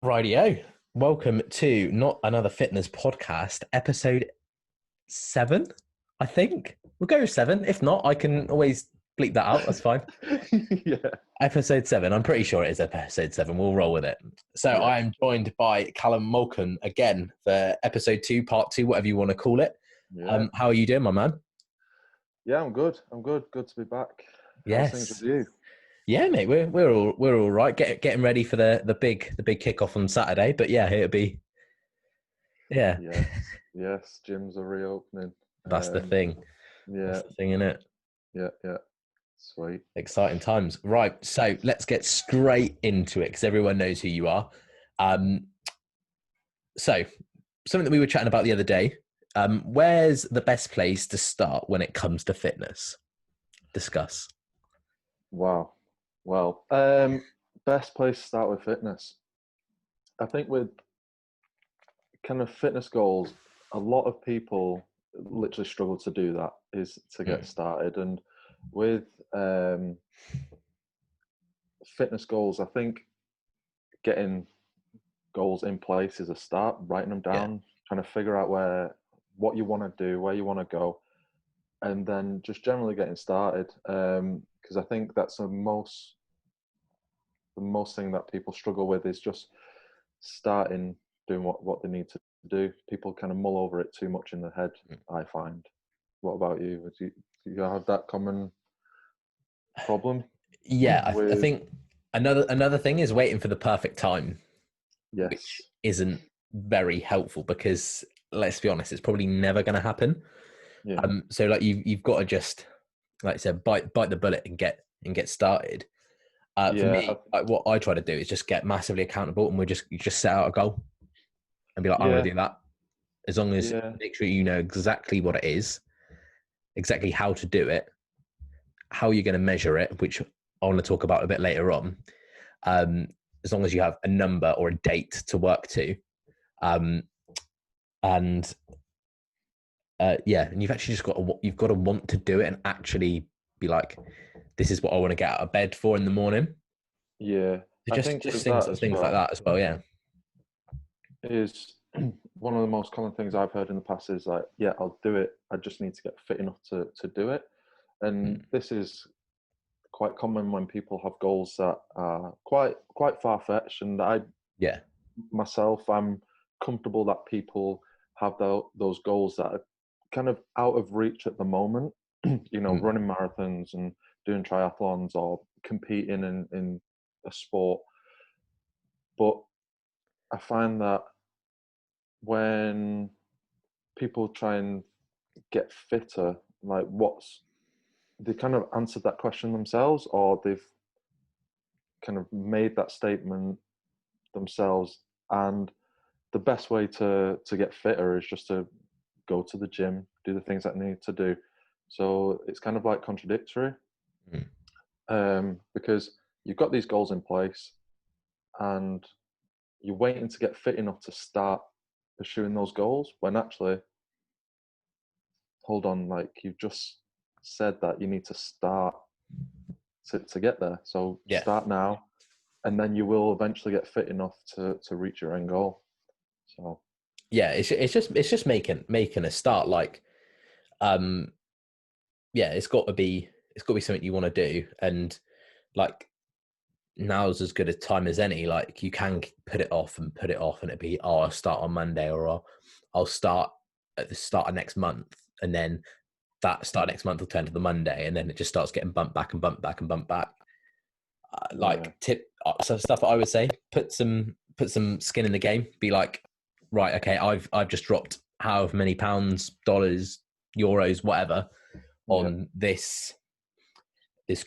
Rightio. Welcome to Not Another Fitness Podcast, episode 7, I think. We'll go with 7. If not, I can always bleep that out. That's fine. Yeah, Episode 7. I'm pretty sure it is episode 7. We'll roll with it. So yeah, I am joined by Callum Mulkeen again for episode 2, part 2, whatever you want to call it. yeah, How are you doing, my man? yeah. I'm good. I'm good. Good to be back. How's things with Yes. you? Yeah, mate, we're all right. Getting ready for the big kickoff on Saturday. But yeah, it'll be yeah, Yes, yes. Gyms are reopening. that's the Um, thing. That's yeah, the thing, innit? yeah. Sweet. Exciting times. Right. So let's get straight into it because everyone knows who you are. Um, so, something that we were chatting about the other day. Where's the best place to start when it comes to fitness? Discuss. Wow. Well, best place to start with fitness. I think with kind of fitness goals, a lot of people literally struggle to do that. Is to get Mm, started, and with fitness goals, I think getting goals in place is a start, writing them yeah. down, trying to figure out what you want to do, where you want to go, and then just generally getting started. Because I think that's the most thing that people struggle with is just starting doing what they need to do. People kind of mull over it too much in their head, Mm. I find. What about you? Do you have that common problem Yeah. I with? think another thing is waiting for the perfect time, which Yes. isn't very helpful because let's be honest, it's probably never going to happen. Yeah. So like you've got to just like I said, bite the bullet and get started. For Yeah. me, like what I try to do is just get massively accountable, and you just set out a goal and be like, I'm going to Yeah. do that. As long as Yeah. make sure you know exactly what it is, exactly how to do it, how you're going to measure it, which I want to talk about a bit later on. Um, as long as you have a number or a date to work to, um, and yeah, and you've actually just you've got to want to do it and actually be like, this is what I want to get out of bed for in the morning. Yeah. So I just think just with things that as things like well that as well. Yeah. is one of the most common things I've heard in the past is like, yeah, I'll do it. I just need to get fit enough to do it. And Mm. this is quite common when people have goals that are quite far fetched. And I Yeah. myself, I'm comfortable that people have those goals that are kind of out of reach at the moment. Mm. Running marathons and doing triathlons or competing in a sport. But I find that when people try and get fitter, like they kind of answered that question themselves, or they've kind of made that statement themselves. And the best way to get fitter is just to go to the gym, do the things that I need to do. So it's kind of like contradictory, Mm. because you've got these goals in place and you're waiting to get fit enough to start pursuing those goals when actually, hold on, like you've just said that you need to start to get there. So Yeah. start now, and then you will eventually get fit enough to reach your end goal. So Yeah. It's just making a start. Like, um, yeah, it's got to be something you want to do, and like now's as good a time as any. Like you can put it off, and it'd be I'll start on Monday, or I'll start at the start of next month, and then that start next month will turn to the Monday, and then it just starts getting bumped back and bumped back and bumped back. yeah, Like tip so stuff that I would say, put some skin in the game. Be like, right, okay, I've just dropped however many pounds, dollars, euros, whatever yeah, on this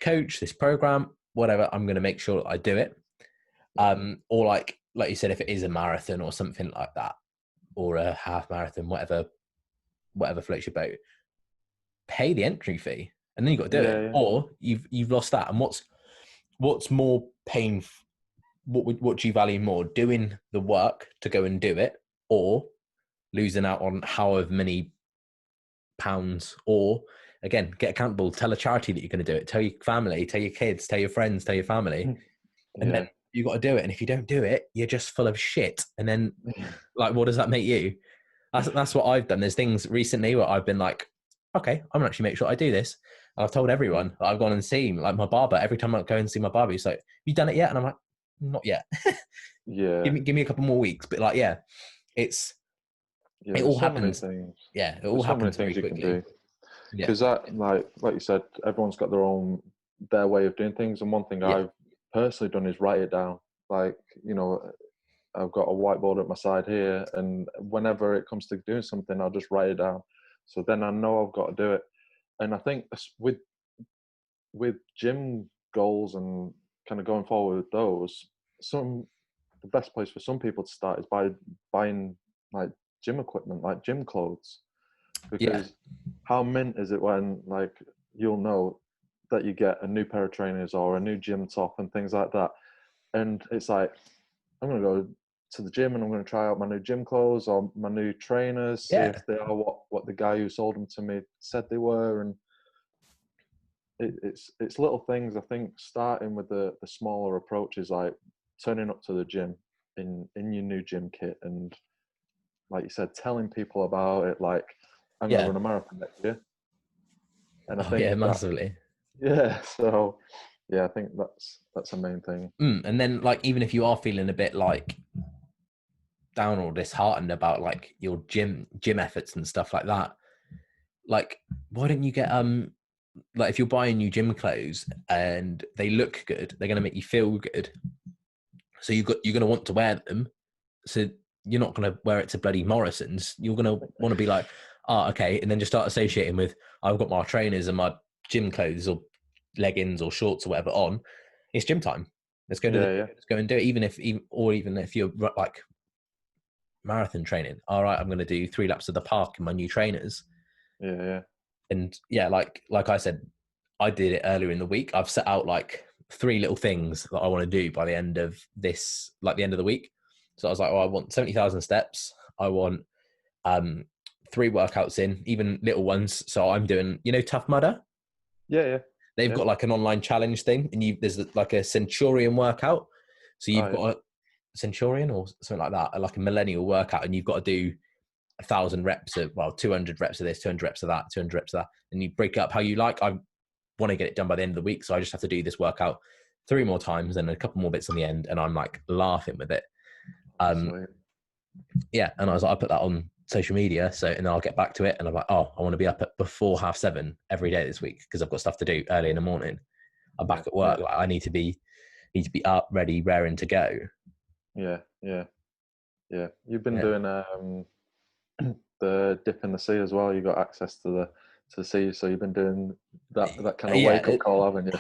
coach, this program, whatever. I'm going to make sure that I do it. yeah, Or like you said, if it is a marathon or something like that, or a half marathon, whatever floats your boat, pay the entry fee, and then you got to do yeah, it. yeah. Or you've lost that. And what's more pain? What do you value more? Doing the work to go and do it, or losing out on however many pounds? Or again, get accountable. Tell a charity that you're going to do it. Tell your family. Tell your kids. Tell your friends. Tell your family, and then Yeah, you got to do it. And if you don't do it, you're just full of shit. And then, like, what does that make you? That's what I've done. There's things recently where I've been like, okay, I'm gonna actually make sure I do this. And I've told Mm. everyone. I've gone and seen, like, my barber. Every time I go and see my barber, he's like, "You done it yet?" And I'm like, "Not yet. Yeah, Give me a couple more weeks." But like, yeah, it's yeah. it all There's so many happens. things. Yeah, it all There's so many happens things very you can quickly. do. Yeah, Because that, like you said, everyone's got their way of doing things. And one thing yeah, I've personally done is write it down. Like, you know, I've got a whiteboard at my side here, and whenever it comes to doing something, I'll just write it down. So then I know I've got to do it. And I think with gym goals and kind of going forward with those, the best place for some people to start is by buying like gym equipment, like gym clothes, yeah, because how mint is it when like you'll know that you get a new pair of trainers or a new gym top and things like that, and it's like I'm gonna go to the gym and I'm gonna try out my new gym clothes or my new trainers, see yeah, if they are what the guy who sold them to me said they were, and it's little things. I think starting with the smaller approaches, like turning up to the gym in your new gym kit, and like you said, telling people about it. Like, I'm going to yeah. run a marathon next year, and I Oh yeah, think that, massively. yeah. So yeah, I think that's a main thing. And then, like, even if you are feeling a bit like down or disheartened about like your gym efforts and stuff like that, like, why don't you get like, if you're buying new gym clothes and they look good, they're going to make you feel good, so you're going to want to wear them. So you're not going to wear it to bloody Morrison's. You're going to want to be like, oh, okay, and then just start associating with, I've got my trainers and my gym clothes or leggings or shorts or whatever on. It's gym time. Let's go to the Yeah, yeah, let's go and do it. Even if you're like marathon training, all right, I'm going to do 3 laps of the park in my new trainers. yeah, yeah, And yeah, like I said, I did it earlier in the week. I've set out like 3 little things that I want to do by the end of this, like the end of the week. So I was like, oh, I want 70,000 steps. I want um 3 workouts in, even little ones. So I'm doing, Tough Mudder. yeah, yeah, They've yeah. got like an online challenge thing, and there's like a Centurion workout. So Oh you've yeah, got a Centurion or something like that, like a millennial workout, and you've got to do 1,000 reps of, well, 200 reps of this, 200 reps of that, 200 reps of that, and you break it up how you like. I want to get it done by the end of the week, so I just have to do this workout 3 more times and a couple more bits on the end, and I'm like laughing with it. Um, sweet. yeah, and I was like, I put that on social media, so, and then I'll get back to it, and I'm like, oh, I want to be up at before 7:30 every day this week because I've got stuff to do early in the morning. I'm Yeah, back at yeah, work. Like, I need to be up, ready, raring to go. yeah, yeah, yeah. You've been Yeah, doing the dip in the sea as well. You got access to the sea, so you've been doing that kind of yeah. wake up call, haven't you?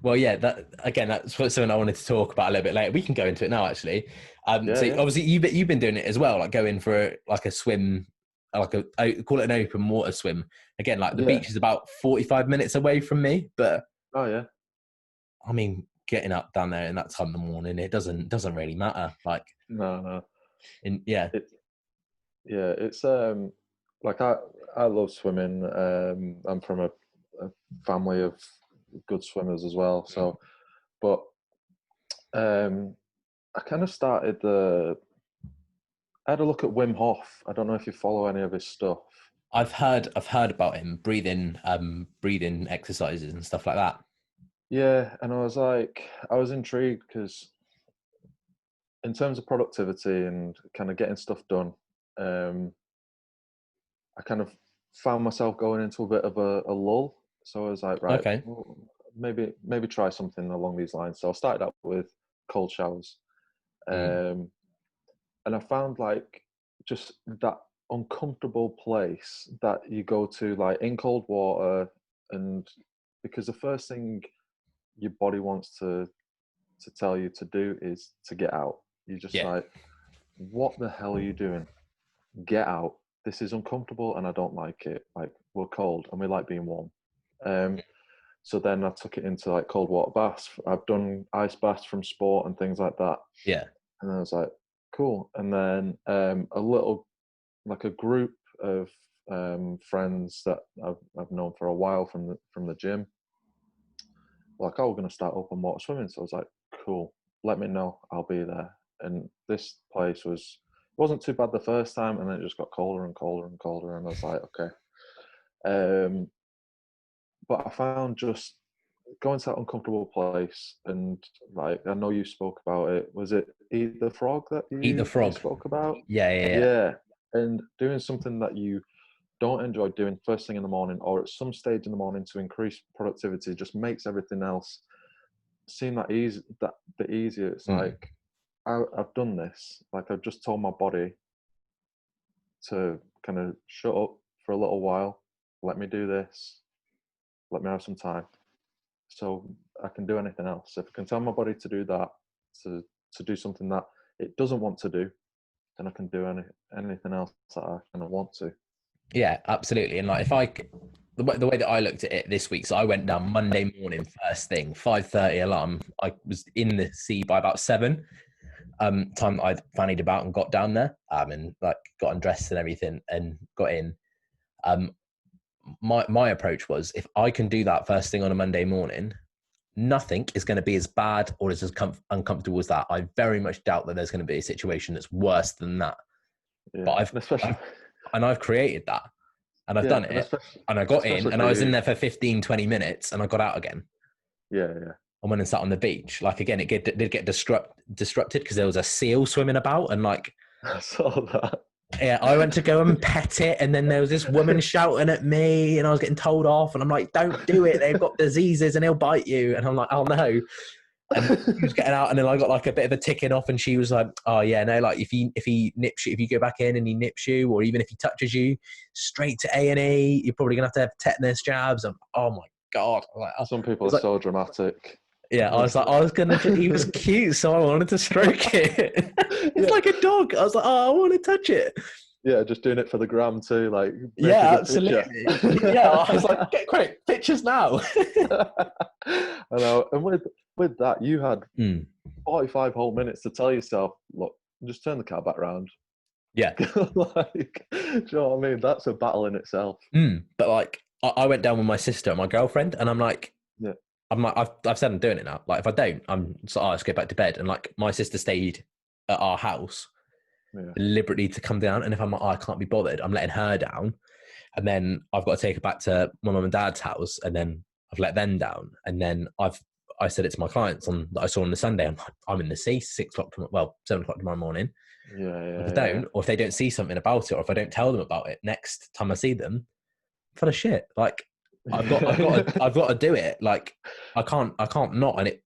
Well, yeah. That's something I wanted to talk about a little bit later. We can go into it now, actually. Yeah, So yeah, obviously you've been doing it as well, like going for like a swim, like call it an open water swim. Again, like the yeah. beach is about 45 minutes away from me, but Oh yeah. I mean, getting up down there in that time in the morning, it doesn't really matter. Like, No, no. yeah, It Yeah, it's like I love swimming. I'm from a family of good swimmers as well. So, but um, I kind of started I had a look at Wim Hof. I don't know if you follow any of his stuff. I've heard about him breathing exercises and stuff like that. Yeah, and I was intrigued because in terms of productivity and kind of getting stuff done, um, I kind of found myself going into a bit of a lull. So I was like, right, Okay. well, maybe try something along these lines. So I started out with cold showers, Mm. um, and I found like just that uncomfortable place that you go to, like in cold water, and because the first thing your body wants to tell you to do is to get out. You're just Yeah. like, what the hell are you doing? Get out. This is uncomfortable and I don't like it. Like, we're cold and we like being warm. Um, so then I took it into like cold water baths. I've done ice baths from sport and things like that. Yeah. And I was like, cool. And then like a group of friends that I've known for a while from the gym, like, oh, we're going to start open water swimming. So I was like, cool. let me know, I'll be there. And this place wasn't too bad the first time, and then it just got colder and colder and colder, and I was like, okay. But I found just going to that uncomfortable place, and like I know you spoke about it. Was it Eat the Frog that Eat the you frog. spoke about? Yeah, yeah, yeah. Yeah, and doing something that you don't enjoy doing first thing in the morning or at some stage in the morning to increase productivity just makes everything else seem that easy. That the easier. It's Mm. like I've done this. Like I've just told my body to kind of shut up for a little while. Let me do this. Let me have some time. So I can do anything else. If I can tell my body to do that, to do something that it doesn't want to do, then I can do anything else that I kind of want to. Yeah, absolutely. And like, the way that I looked at it this week, so I went down Monday morning first thing, 5:30 alarm. I was in the sea by about 7. Time that I'd fannied about and got down there, and like got undressed and everything and got in. Um, my approach was, if I can do that first thing on a Monday morning, nothing is going to be as bad or as uncomfortable as that. I very much doubt that there's going to be a situation that's worse than that. But Yeah, and especially I've created that, and I've yeah, done and it, and I got in, especially and for I was in you. there for 15, 20 minutes, and I got out again. Yeah, yeah. I went and sat on the beach. Like, again, did get disrupted because there was a seal swimming about, and like, I saw that. yeah, I went to go and pet it, and then there was this woman shouting at me, and I was getting told off, and I'm like, "Don't do it! They've got diseases, and he'll bite you." And I'm like, "Oh no!" And she was getting out, and then I got like a bit of a ticking off, and she was like, "Oh yeah, no, like if he nips you, if you go back in and he nips you, or even if he touches you, straight to A&E. You're probably gonna have tetanus jabs." And oh my god, I was like, Some I people are was like, so dramatic. yeah, I was like, I was gonna. He was cute, so I wanted to stroke it. It's Yeah, like a dog. I was like, oh, I want to touch it. yeah, just doing it for the gram too, like make a Yeah, good picture. absolutely. Yeah, I was like, get quick pictures now. I know, and with that, you had Mm, 45 whole minutes to tell yourself, look, just turn the car back round. yeah. Like, do you know what I mean? That's a battle in itself. But like, I went down with my sister and my girlfriend, and Yeah, I'm like, I've said I'm doing it now. Like, if I don't, I'm so let's go back to bed. And like, my sister stayed at our house yeah, deliberately to come down. And if I'm like, oh, I can't be bothered, I'm letting her down. And then I've got to take her back to my mum and dad's house, and then I've let them down. And then I said it to my clients that I saw on the Sunday. I'm in the sea 6 o'clock, 7 o'clock tomorrow morning. yeah, If I yeah, yeah. don't, or if they don't see something about it, or if I don't tell them about it next time I see them, I'm full of shit. Like, I've got to do it. Like, I can't not. And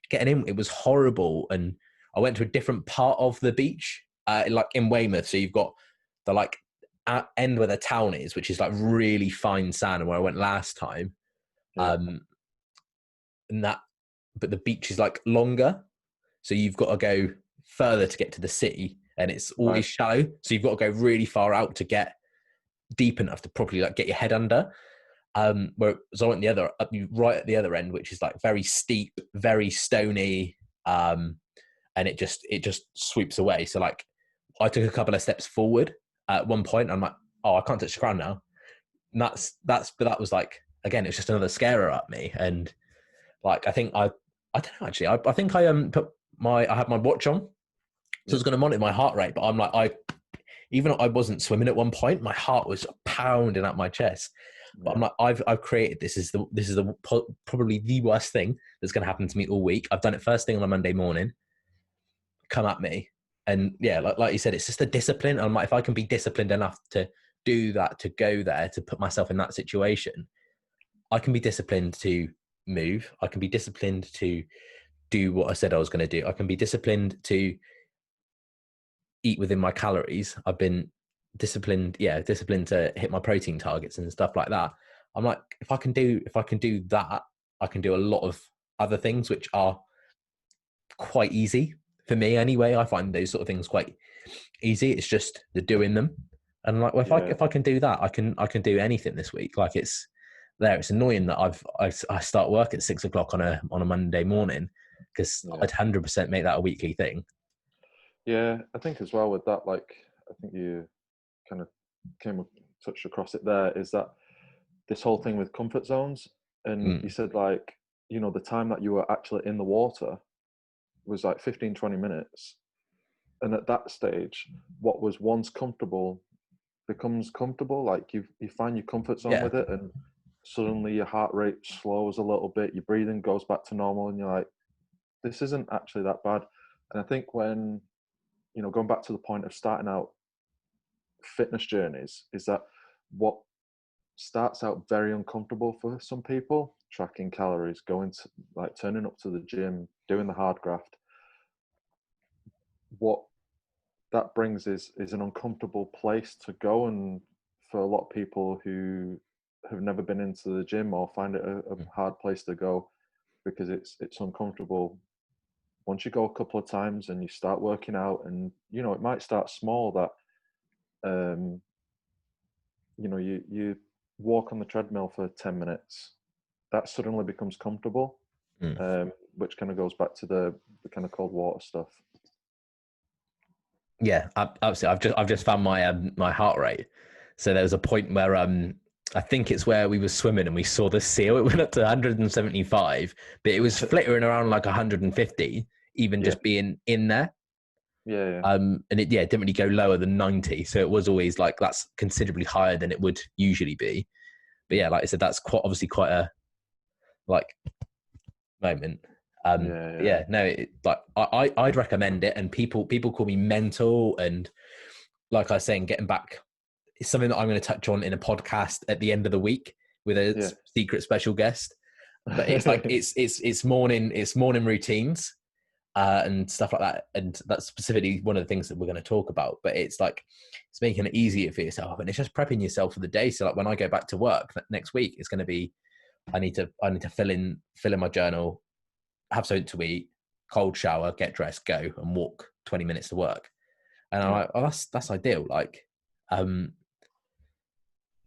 getting in, it was horrible. And I went to a different part of the beach, like in Weymouth. So you've got the like end where the town is, which is like really fine sand, and where I went last time. Yeah, Um, and that, but the beach is like longer, so you've got to go further to get to the city, and it's right. always shallow. So you've got to go really far out to get deep enough to properly like get your head under. Where I went right at the other end, which is like very steep, very stony, and it just sweeps away. So like, I took a couple of steps forward at one point. I'm like, oh, I can't touch the ground now. And but that was like, again, it's just another scarer at me. And like, I don't know actually. I think I I had my watch on, so Yeah, it's going to monitor my heart rate. But I'm like, even though I wasn't swimming at one point, my heart was pounding at my chest. But I'm yeah, like, I've created this is probably the worst thing that's going to happen to me all week. I've done it first thing on a Monday morning. Come at me, and yeah, like you said, it's just a discipline. I'm like, if I can be disciplined enough to do that, to go there, to put myself in that situation, I can be disciplined to move. I can be disciplined to do what I said I was going to do. I can be disciplined to eat within my calories. I've been disciplined to hit my protein targets and stuff like that. I'm like, if I can do that, I can do a lot of other things which are quite easy for me anyway. I find those sort of things quite easy. It's just the doing them. And like, well, yeah, if I can do that, I can do anything this week. Like, it's there. It's annoying that I start work at 6 o'clock on a Monday morning, because yeah. I'd 100% make that a weekly thing. Yeah, I think as well with that, like, I think you kind of touched across it there, is that this whole thing with comfort zones. And you Mm. said, like, the time that you were actually in the water, was like 15, 20 minutes. And at that stage, what was once comfortable becomes comfortable. Like you find your comfort zone Yeah. with it, and suddenly your heart rate slows a little bit, your breathing goes back to normal, and you're like, this isn't actually that bad. And I think when, going back to the point of starting out fitness journeys, is that what starts out very uncomfortable for some people, tracking calories, going to like turning up to the gym, doing the hard graft. What that brings is an uncomfortable place to go, and for a lot of people who have never been into the gym or find it a Mm. hard place to go because it's uncomfortable. Once you go a couple of times and you start working out, and it might start small, that um you walk on the treadmill for 10 minutes, that suddenly becomes comfortable, Mm. which kind of goes back to the kind of cold water stuff. Yeah, absolutely. I've just found my my heart rate. So there was a point where I think it's where we were swimming and we saw the seal. It went up to 175, but it was flittering around like 150, even Yeah, just being in there. yeah, yeah, And it didn't really go lower than 90. So it was always like that's considerably higher than it would usually be. But yeah, like I said, that's obviously quite a like moment. yeah, But yeah, yeah, no, like I'd recommend it, and people call me mental, and like I was saying, getting back is something that I'm going to touch on in a podcast at the end of the week with a yeah. secret special guest. But it's like it's morning routines and stuff like that, and that's specifically one of the things that we're going to talk about. But it's like it's making it easier for yourself, and it's just prepping yourself for the day. So like when I go back to work next week, it's going to be I need to fill in my journal, have something to eat, cold shower, get dressed, go and walk 20 minutes to work. And I'm Yeah, like, oh, that's ideal. Like, um,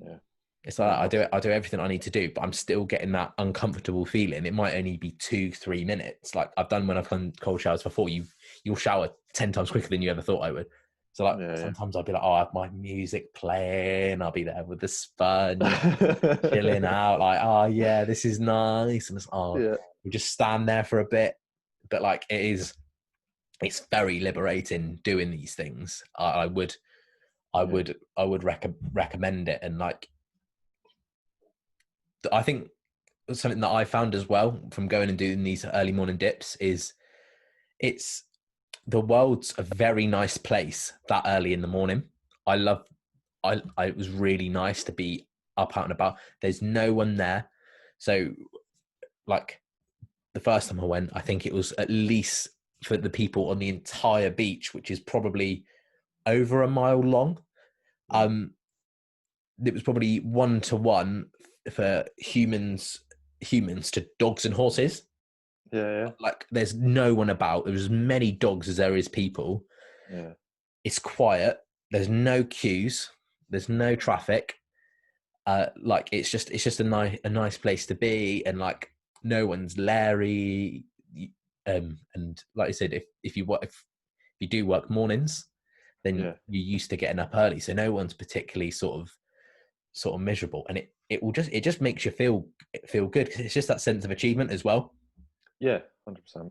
yeah, it's like yeah, I do everything I need to do, but I'm still getting that uncomfortable feeling. It might only be 2-3 minutes. Like I've done when I've done cold showers before. You'll shower 10 times quicker than you ever thought I would. So like yeah, sometimes I'll be like, oh, I have my music playing. I'll be there with the sponge, chilling yeah. out. Like, oh yeah, this is nice. And it's Yeah, we just stand there for a bit. But like it's very liberating doing these things. I would I yeah, would I would recommend it. And like I think something that I found as well from going and doing these early morning dips is it's the world's a very nice place that early in the morning. I love I it was really nice to be up out and about. There's no one there. So like the first time I went, I think it was at least for the people on the entire beach, which is probably over a mile long. mm, Um, it was probably 1-to-1 for humans to dogs and horses. yeah, Like there's no one about. There's as many dogs as there is people. yeah, It's quiet. There's no queues. There's no traffic. Like it's just a nice place to be, and like no one's leery. And like I said, if you do work mornings, then yeah, you're used to getting up early, so no one's particularly sort of miserable, and it just makes you feel good because it's just that sense of achievement as well. yeah, 100%,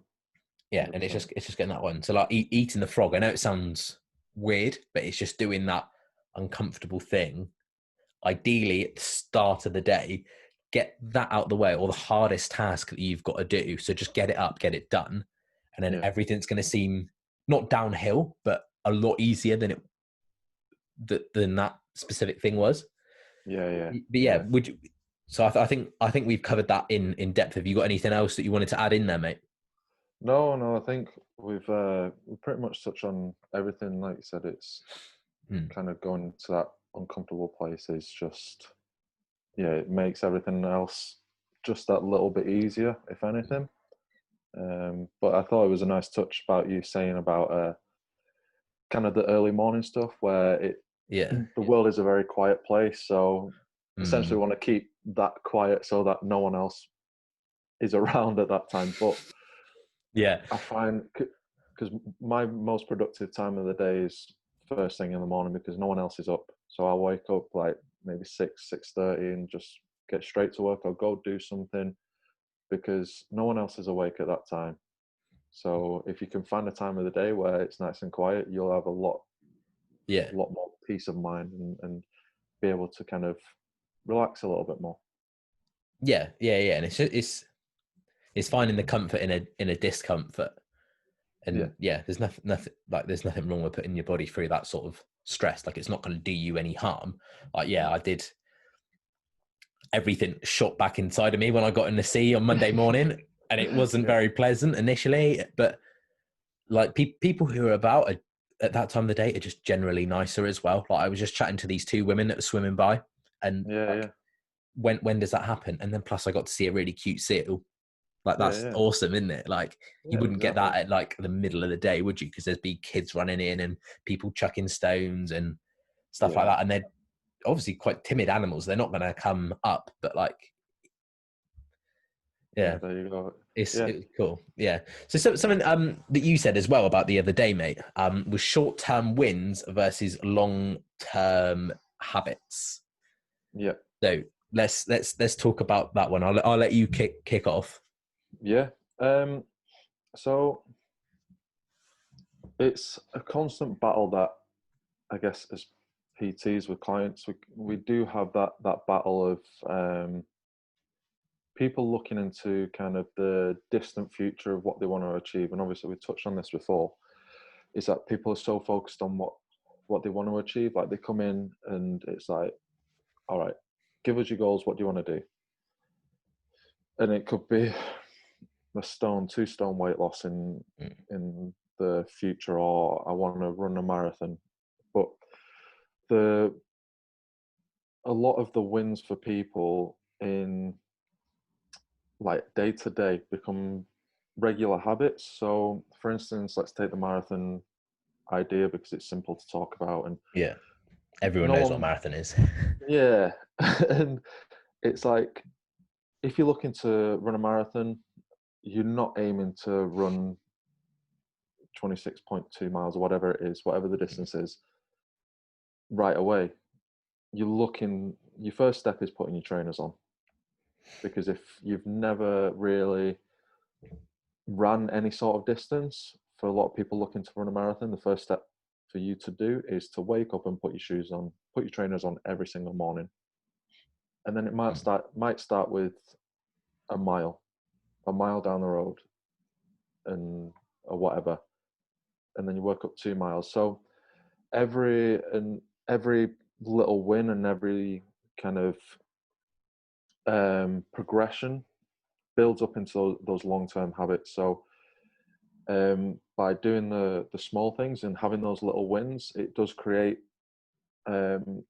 Yeah, and it's 100%. just getting that one. So like eating the frog, I know it sounds weird, but it's just doing that uncomfortable thing. Ideally, at the start of the day, get that out the way, or the hardest task that you've got to do. So just get it up, get it done, and then Yeah, everything's going to seem not downhill, but a lot easier than that specific thing was. yeah, yeah, But yeah, yeah. would you? So I think we've covered that in depth. Have you got anything else that you wanted to add in there, mate? No, no, I think we've pretty much touched on everything. Like you said, it's Hmm. kind of going to that uncomfortable place is just, yeah, it makes everything else just that little bit easier, if anything. But I thought it was a nice touch about you saying about kind of the early morning stuff where Yeah. the world is a very quiet place. So essentially, Mm. we want to keep that quiet so that no one else is around at that time. But Yeah. I find because my most productive time of the day is first thing in the morning because no one else is up. So I'll wake up like maybe 6:30 and just get straight to work or go do something because no one else is awake at that time. So if you can find a time of the day where it's nice and quiet, you'll have a Yeah, lot more peace of mind, and be able to kind of relax a little bit more. yeah, and it's finding the comfort in a discomfort. Yeah, And yeah, there's nothing wrong with putting your body through that sort of stress. Like, it's not going to do you any harm. Like, yeah, I did everything shot back inside of me when I got in the sea on Monday morning, and it wasn't yeah, very pleasant initially. But like, people who are about at that time of the day are just generally nicer as well. Like, I was just chatting to these two women that were swimming by, and yeah, like, yeah, when does that happen? And then plus I got to see a really cute seal. Like, yeah, that's yeah, awesome, isn't it? Like, you yeah, wouldn't get exactly. that at like the middle of the day, would you? Because there'd be kids running in and people chucking stones and stuff like Yeah, that. And they're obviously quite timid animals. They're not going to come up, but like, yeah. yeah, There you go. it's Yeah, it's cool. Yeah. So something that you said as well about the other day, mate, was short-term wins versus long-term habits. yeah, So let's talk about that one. I'll let you kick off. yeah. So it's a constant battle that, I guess, as PTs with clients, we do have that battle of people looking into kind of the distant future of what they want to achieve. And obviously, we touched on this before. Is that people are so focused on what they want to achieve? Like, they come in and it's like, all right, give us your goals. What do you want to do? And it could be a stone, 2 stone weight loss Mm. in the future, or I want to run a marathon. But the a lot of the wins for people in like day to day become regular habits. So, for instance, let's take the marathon idea because it's simple to talk about, and Yeah, everyone no knows what a one, marathon is. yeah, and it's like, if you're looking to run a marathon, you're not aiming to run 26.2 miles or whatever it is, whatever the distance is, right away. You're looking, your first step is putting your trainers on, because if you've never really ran any sort of distance, for a lot of people looking to run a marathon, the first step for you to do is to wake up and put your shoes on, put your trainers on every single morning. And then it might start with a mile, a mile down the road, and or whatever, and then you work up 2 miles. So every little win and every kind of progression builds up into those long-term habits. So by doing the small things and having those little wins, it does um,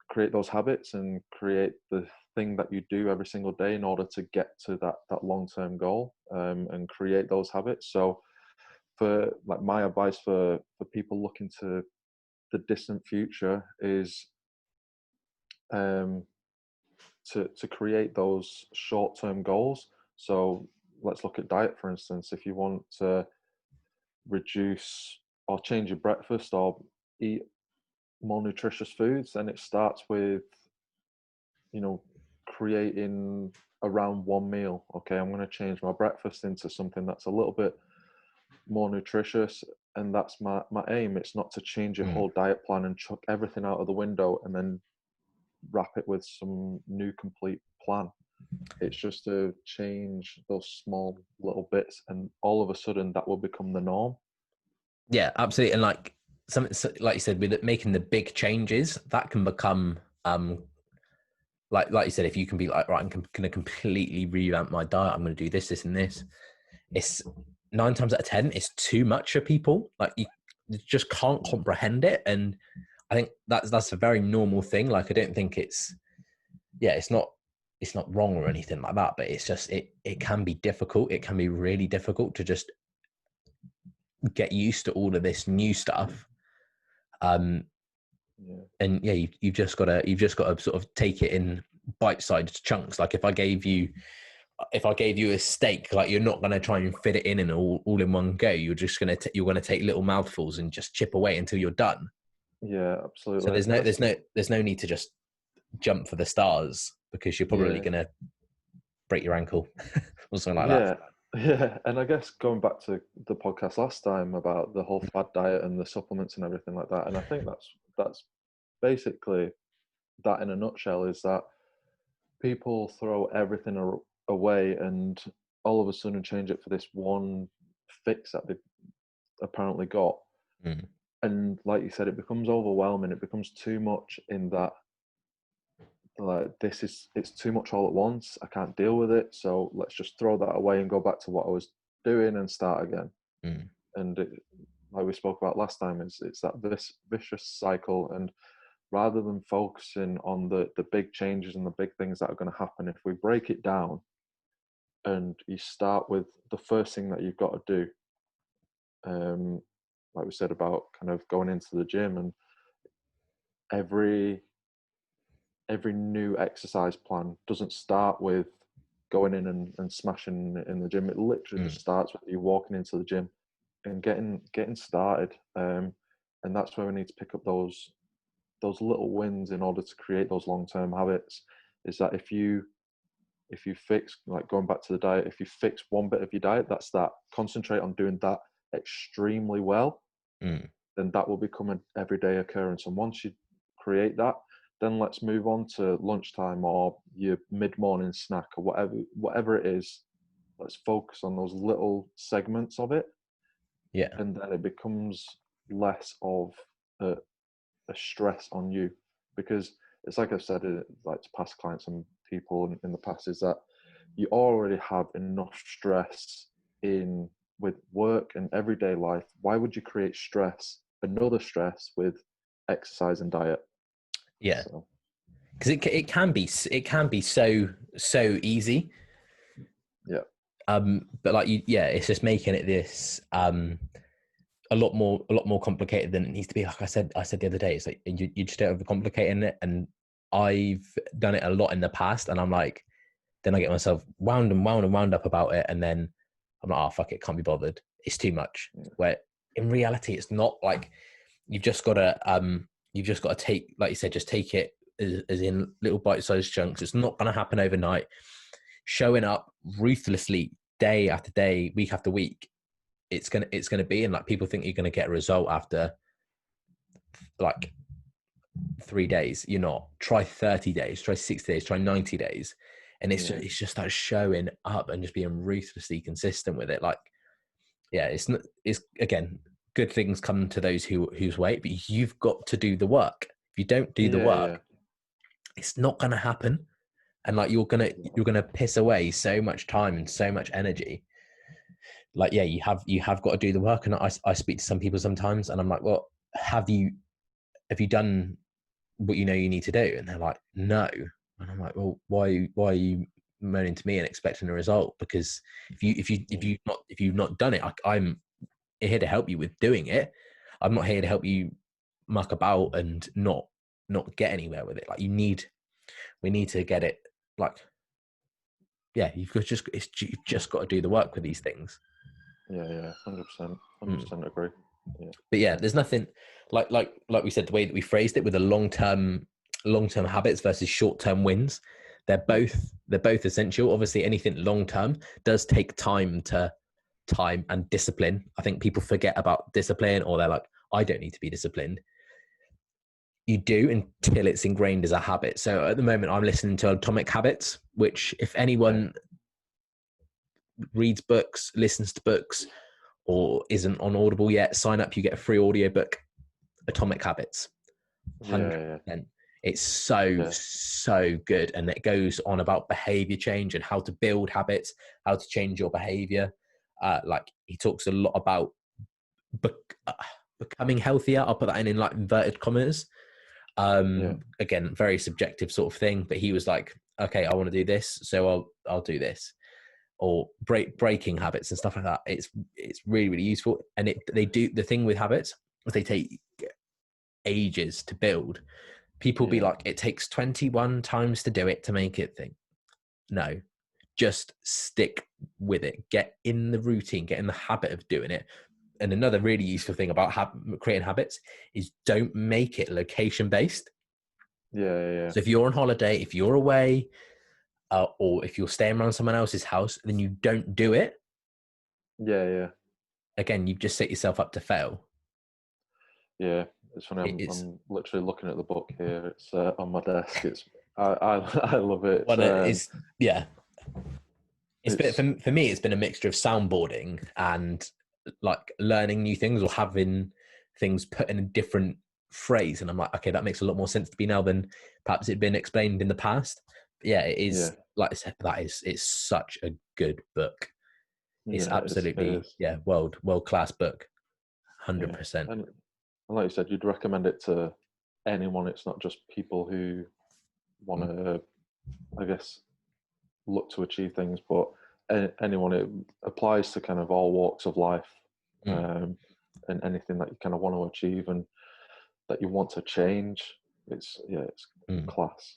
create those habits and create the thing that you do every single day in order to get to that long-term goal, and create those habits. So for like, my advice for people looking to the distant future is um, to create those short-term goals. So let's look at diet, for instance. If you want to reduce or change your breakfast or eat more nutritious foods, then it starts with, you know, creating around one meal. Okay, I'm going to change my breakfast into something that's a little bit more nutritious, and that's my aim. It's not to change your Mm. whole diet plan and chuck everything out of the window and then wrap it with some new complete plan. It's just to change those small little bits, and all of a sudden that will become the norm. Yeah, absolutely. And like, something like you said, with making the big changes, that can become like you said, if you can be like, right, I'm going to completely revamp my diet. I'm going to do this, and this. It's 9 times out of 10, it's too much for people. Like, you just can't comprehend it. And I think that's a very normal thing. Like, I don't think it's not wrong or anything like that, but it's just, it can be difficult. It can be really difficult to just get used to all of this new stuff. Um, Yeah, and yeah, you've just got to sort of take it in bite-sized chunks. Like, if I gave you a steak, like, you're not going to try and fit it in all in one go. You're going to take little mouthfuls and just chip away until you're done. yeah, So absolutely. there's no there's no there's no need to just jump for the stars, because you're probably Yeah, going to break your ankle or something like yeah, that. Yeah, and I guess going back to the podcast last time about the whole fad diet and the supplements and everything like that, and I think that's basically that in a nutshell, is that people throw everything away and all of a sudden change it for this one fix that they've apparently got. Mm, And like you said, it becomes overwhelming. It becomes too much in that, like, it's too much all at once. I can't deal with it. So let's just throw that away and go back to what I was doing and start again. mm, And like we spoke about last time, it's that this vicious cycle. And rather than focusing on the big changes and the big things that are going to happen, if we break it down and you start with the first thing that you've got to do, um, like we said about kind of going into the gym, and every every new exercise plan doesn't start with going in and smashing in the gym. It literally mm. just starts with you walking into the gym and getting started. And that's where we need to pick up those little wins in order to create those long term habits. Is that if you fix, like going back to the diet, if you fix one bit of your diet, that's that. Concentrate on doing that extremely well, Mm. then that will become an everyday occurrence. And once you create that, then let's move on to lunchtime or your mid-morning snack or whatever it is. Let's focus on those little segments of it, Yeah, and then it becomes less of a, a stress on you. Because it's like I've said, like to past clients and people in the past, is that you already have enough stress in with work and everyday life. Why would you create another stress with exercise and diet? yeah. So Because it can be so easy. yeah, But like yeah, it's just making it this a lot more complicated than it needs to be. Like I said the other day, it's like you just don't overcomplicating it. And I've done it a lot in the past, and I'm like, then I get myself wound up about it, and then I'm like, oh fuck it, can't be bothered. It's too much. yeah, Where in reality, it's not. Like you've just got to take, like you said, just take it as in little bite-sized chunks. It's not going to happen overnight. Showing up ruthlessly day after day, week after week, it's gonna be. And like people think you're gonna get a result after like 3 days. You're not. Try 30 days, try 60 days, try 90 days. And yeah, it's just that showing up and just being ruthlessly consistent with it. Like, yeah, it's again, good things come to those who's wait, but you've got to do the work. If you don't do the yeah, work, it's not gonna happen. And like yeah, you're gonna piss away so much time and so much energy. Like, yeah, you have got to do the work. And I speak to some people sometimes, and I'm like, well, have you done what you know you need to do? And they're like, no. And I'm like, well, why are you moaning to me and expecting a result? Because yeah, if you've not done it, I'm here to help you with doing it. I'm not here to help you muck about and not get anywhere with it. Like we need to get it. Like, yeah, you've just got to do the work with these things. yeah, 100%, Mm. 100% agree. Yeah, But yeah, there's nothing like we said, the way that we phrased it with the long term habits versus short term wins. They're both essential. Obviously, anything long term does take time and discipline. I think people forget about discipline, or they're like, I don't need to be disciplined. You do until it's ingrained as a habit. So at the moment, I'm listening to Atomic Habits, which if okay, anyone reads books, listens to books, or isn't on Audible yet, sign up. You get a free audiobook, Atomic Habits. yeah, 100%. It's so, yeah, so good. And it goes on about behavior change and how to build habits, how to change your behavior. Like he talks a lot about be- uh, becoming healthier. I'll put that in like inverted commas. yeah, Again, very subjective sort of thing. But he was like, okay, I want to do this, so I'll do this. Or breaking habits and stuff like that. It's really, really useful. And they do the thing with habits is they take ages to build. People be yeah, like, it takes 21 times to do it to make it thing. No, just stick with it. Get in the routine, get in the habit of doing it. And another really useful thing about creating habits is don't make it location based. yeah, So if you're on holiday, if you're away, or if you're staying around someone else's house, then you don't do it. Yeah. Again, you've just set yourself up to fail. Yeah, it's funny. It's I'm literally looking at the book here. It's on my desk. It's I I love it. one. It's yeah. It's been It's for me. It's been a mixture of soundboarding and like learning new things or having things put in a different phrase, and I'm like, okay, that makes a lot more sense to me now than perhaps it'd been explained in the past. But yeah, it yeah, is like I said, it's such a good book. It's yeah. It absolutely, is. yeah, world class book, Yeah, 100%. and like you said, you'd recommend it to anyone. It's not just people who want to, I guess, look to achieve things, but anyone. It applies to kind of all walks of life, Mm, um, and anything that you kind of want to achieve and that you want to change. It's mm. class,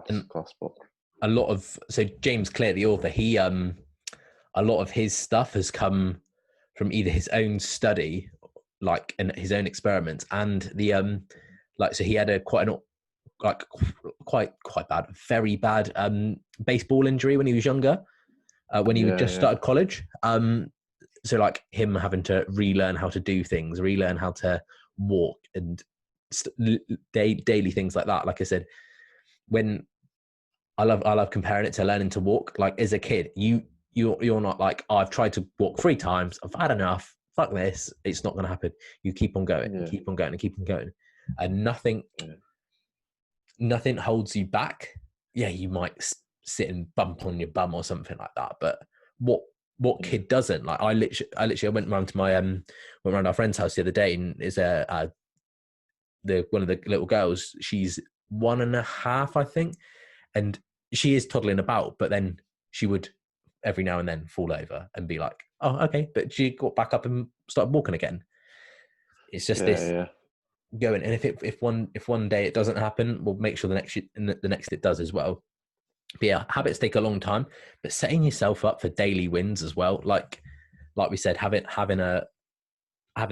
And class book. a lot of so James Clear, the author, he a lot of his stuff has come from either his own study, like and his own experiments, and the like so he had a like quite bad, very bad baseball injury when he was younger, when he had Yeah, just yeah, started college. So like him having to relearn how to do things, relearn how to walk, and daily things like that. Like I said, when I love comparing it to learning to walk. Like as a kid, you're not like, oh, I've tried to walk 3 times, I've had enough. Fuck this, it's not going to happen. You keep on going and yeah, keep on going and keep on going, and yeah, nothing holds you back. Yeah, you might sit and bump on your bum or something like that, but what yeah, kid doesn't? Like I went round to my went round our friend's house the other day, and is the one of the little girls. She's 1.5, I think, and she is toddling about, but then she would every now and then fall over and be like, oh, okay, but she got back up and started walking again. It's just yeah, this yeah, going, and if one day it doesn't happen, we'll make sure the next it does as well. But yeah, yeah, habits take a long time, but setting yourself up for daily wins as well, like we said, having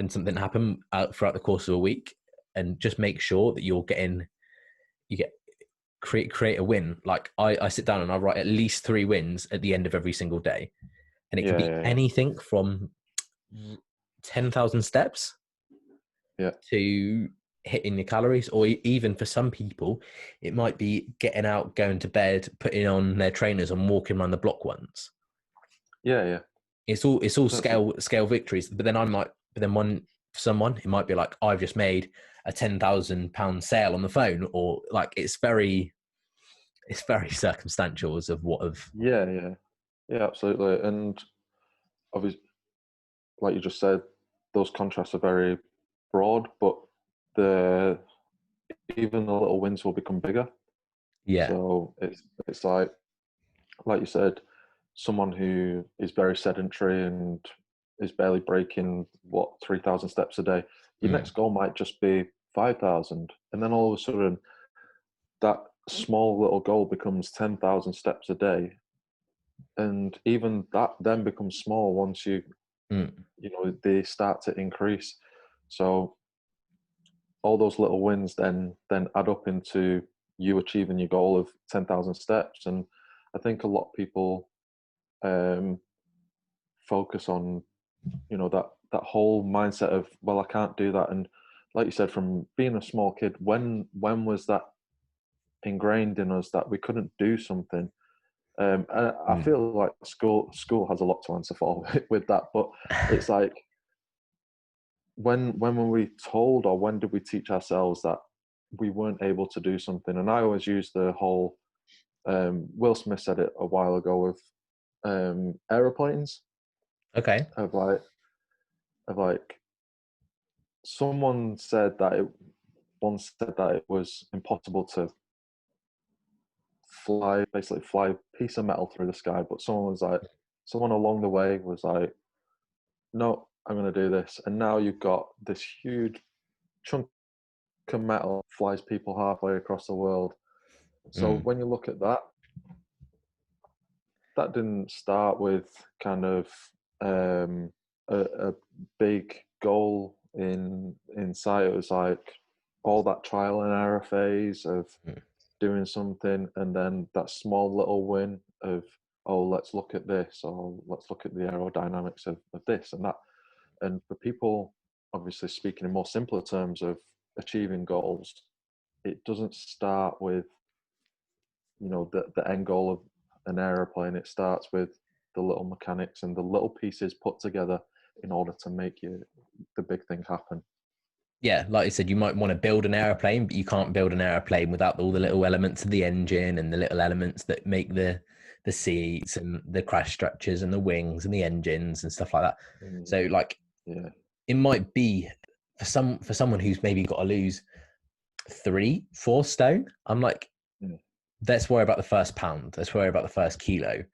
something happen throughout the course of a week, and just make sure that you get create a win. Like I sit down and I write at least 3 wins at the end of every single day, and it could yeah, be yeah, anything from 10,000 steps yeah, to hitting your calories, or even for some people, it might be getting out, going to bed, putting on their trainers and walking around the block once. yeah, yeah. It's all That's it. scale victories. But then one for someone, it might be like, I've just made a £10,000 sale on the phone, or like it's very circumstantial as of what of Yeah, yeah, yeah, absolutely. And obviously, like you just said, those contrasts are very broad, but the even the little wins will become bigger. yeah. So it's like you said, someone who is very sedentary and is barely breaking 3,000 steps a day. Your Mm, next goal might just be 5,000, and then all of a sudden that small little goal becomes 10,000 steps a day, and even that then becomes small once mm, they start to increase. So all those little wins then add up into you achieving your goal of 10,000 steps. And I think a lot of people um, focus on that whole mindset of, well, I can't do that. And like you said, from being a small kid, when was that ingrained in us that we couldn't do something? I mm. feel like school has a lot to answer for with that, but it's like, when were we told, or when did we teach ourselves that we weren't able to do something? And I always use the whole, Will Smith said it a while ago, with aeroplanes, Okay. of like someone said that it once said that it was impossible to basically fly a piece of metal through the sky, but someone along the way was like, no, I'm going to do this. And now you've got this huge chunk of metal flies people halfway across the world. So Mm, when you look at that, that didn't start with kind of um, a big goal in sight. It was like all that trial and error phase of mm, doing something, and then that small little win of oh, let's look at this, or let's look at the aerodynamics of this and that. And for people, obviously speaking in more simpler terms of achieving goals, it doesn't start with, you know, the end goal of an aeroplane. It starts with the little mechanics and the little pieces put together in order to make the big thing happen. Yeah, like you said, you might want to build an airplane, but you can't build an airplane without all the little elements of the engine and the little elements that make the seats and the crash structures and the wings and the engines and stuff like that. Mm, So like yeah, it might be for someone who's maybe got to lose 3-4 stone. I'm like, yeah, let's worry about the first pound. Let's worry about the first kilo.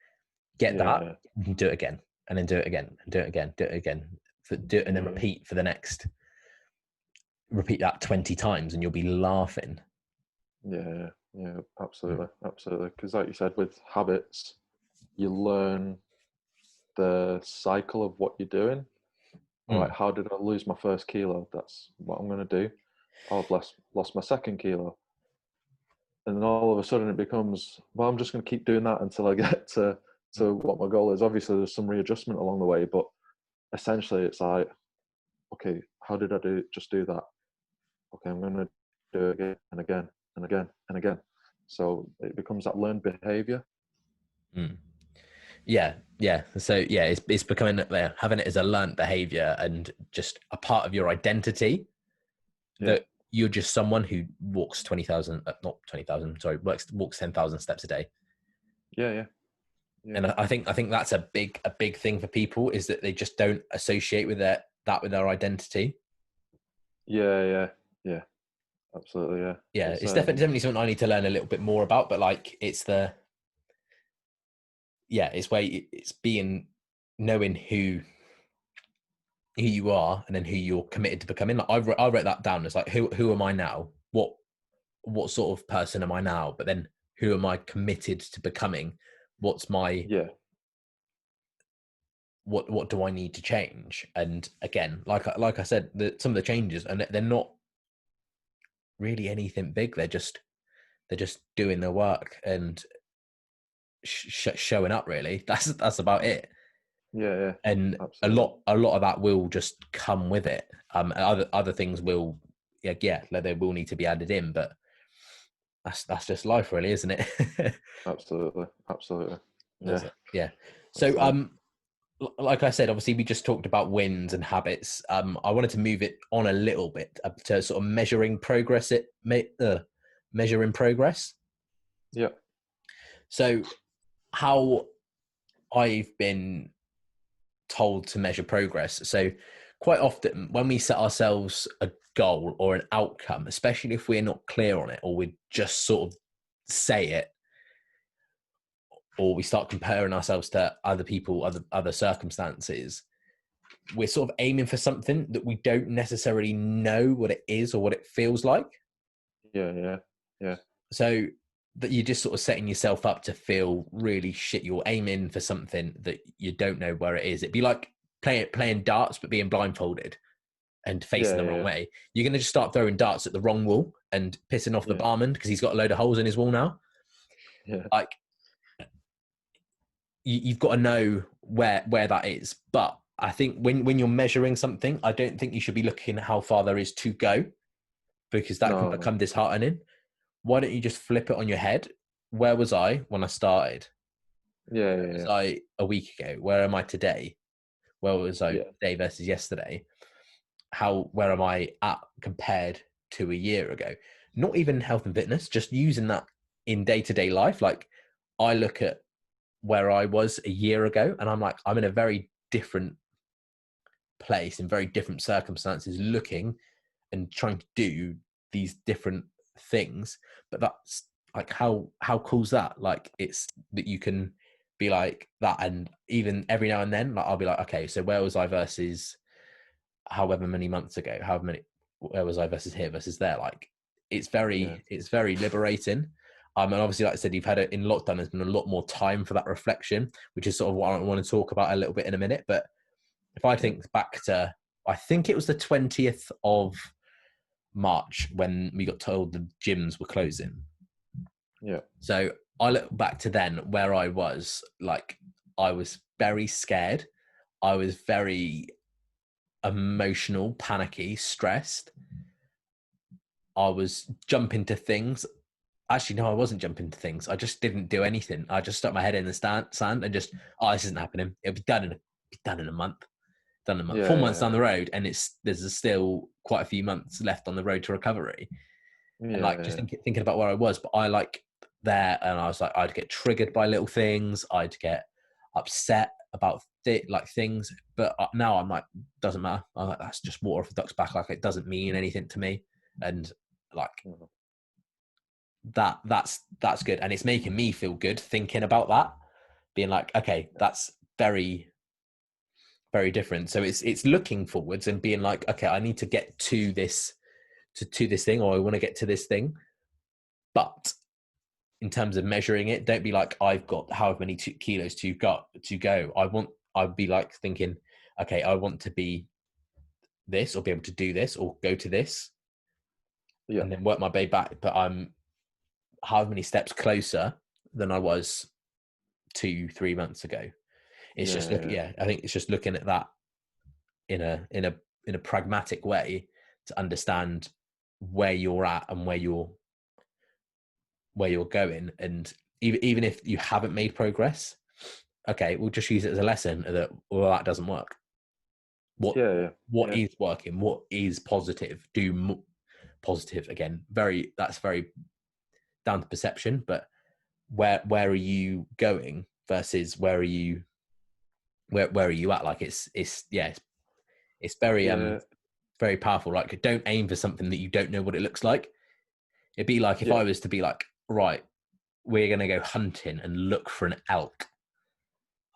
Get that, yeah, and do it again, and then do it again, and do it again, do it again, do it, and then yeah, repeat for the next. Repeat that 20 times, and you'll be laughing. yeah, yeah, Mm. absolutely, absolutely. Because, like you said, with habits, you learn the cycle of what you're doing. All right, Mm. how did I lose my first kilo? That's what I'm going to do. Oh, I've lost my second kilo. And then all of a sudden it becomes, well, I'm just going to keep doing that until I get to what my goal is. Obviously, there's some readjustment along the way, but essentially it's like, okay, how did I just do that? Okay, I'm going to do it again and again and again and again. So it becomes that learned behavior. Mm. Yeah, yeah. So yeah, it's becoming having it as a learned behavior and just a part of your identity Yeah, that you're just someone who walks 20,000, not 20,000, sorry, walks 10,000 steps a day. yeah, yeah, yeah, And I think that's a big thing for people is that they just don't associate with with their identity. yeah, yeah, yeah. Absolutely, yeah. Yeah, It's it's definitely something I need to learn a little bit more about. But like, it's it's where it's being knowing who you are and then who you're committed to becoming. Like I wrote that down as like who am I now? What sort of person am I now? But then who am I committed to becoming? What's my yeah, what do I need to change? And again, like I said, some of the changes and they're not really anything big. They're just doing their work and showing up. Really, that's about it. yeah, yeah. And a Absolutely. lot a lot of that will just come with it. Other things will, like they will need to be added in, but that's just life, really, isn't it? Absolutely. Absolutely. Is Yeah, it? Yeah. that's So, it. like I said, obviously we just talked about wins and habits. I wanted to move it on a little bit to sort of measuring progress. Measuring progress. Yeah, So, how I've been told to measure progress. So quite often when we set ourselves a goal or an outcome, especially if we're not clear on it or we just sort of say it, or we start comparing ourselves to other people, other circumstances, we're sort of aiming for something that we don't necessarily know what it is or what it feels like. yeah, yeah, yeah, So that you're just sort of setting yourself up to feel really shit. You're aiming for something that you don't know where it is. It'd be like playing darts but being blindfolded and yeah, facing the wrong yeah, way. You're going to just start throwing darts at the wrong wall and pissing off the yeah, barman because he's got a load of holes in his wall now. yeah, Like you've got to know where that is. But I think when you're measuring something, I don't think you should be looking at how far there is to go because that can no, no, become disheartening. Why don't you just flip it on your head? Where was I when I started? yeah, Where yeah, was yeah, I a week ago? Where am I today? Where was I yeah, today versus yesterday? Where am I at compared to a year ago? Not even health and fitness, just using that in day-to-day life. Like I look at where I was a year ago and I'm like, I'm in a very different place in very different circumstances looking and trying to do these different things. But that's like how cool's that? Like it's that you can be like that, and even every now and then like I'll be like, okay, so where was I versus however many months ago, however many, where was I versus here versus there? Like yeah, it's very liberating. And obviously, like I said, you've had it in lockdown. There's been a lot more time for that reflection, which is sort of what I want to talk about a little bit in a minute. But if I yeah, think back to, I think it was the 20th of March when we got told the gyms were closing. yeah, So I look back to then where I was, like, I was very scared. I was very emotional, panicky, stressed. I was jumping to things. Actually, no, I wasn't jumping to things. I just didn't do anything. I just stuck my head in the sand and just, oh, this isn't happening. It'll be done in a month. Done in a month. Yeah, 4 months down yeah, the road, and there's still quite a few months left on the road to recovery. And like just yeah, thinking about where I was, but I like there, and I was like, I'd get triggered by little things. I'd get upset about things, but now I'm like, doesn't matter. I'm like, that's just water off a duck's back. Like, it doesn't mean anything to me, and like yeah. that's good, and it's making me feel good thinking about that, being like, okay, that's very, very different. So it's looking forwards and being like, okay, I need to get to this to this thing, or I want to get to this thing, but in terms of measuring it, don't be like, I've got however many kilos to go. I'd be like thinking, okay, I want to be this, or be able to do this, or go to this, Yeah, and then work my way back. But I'm however many steps closer than I was 2-3 months ago. It's just yeah, looking, yeah, yeah, I think it's just looking at that in a pragmatic way to understand where you're at and where you're going. And even if you haven't made progress, okay, we'll just use it as a lesson that, well, that doesn't work. What yeah, yeah, what yeah, is working? What is positive? Positive again. That's very down to perception. But where are you going versus where are you at? Like it's very yeah, very powerful. Like, don't aim for something that you don't know what it looks like. It'd be like if yeah, I was to be like, right, we're going to go hunting and look for an elk.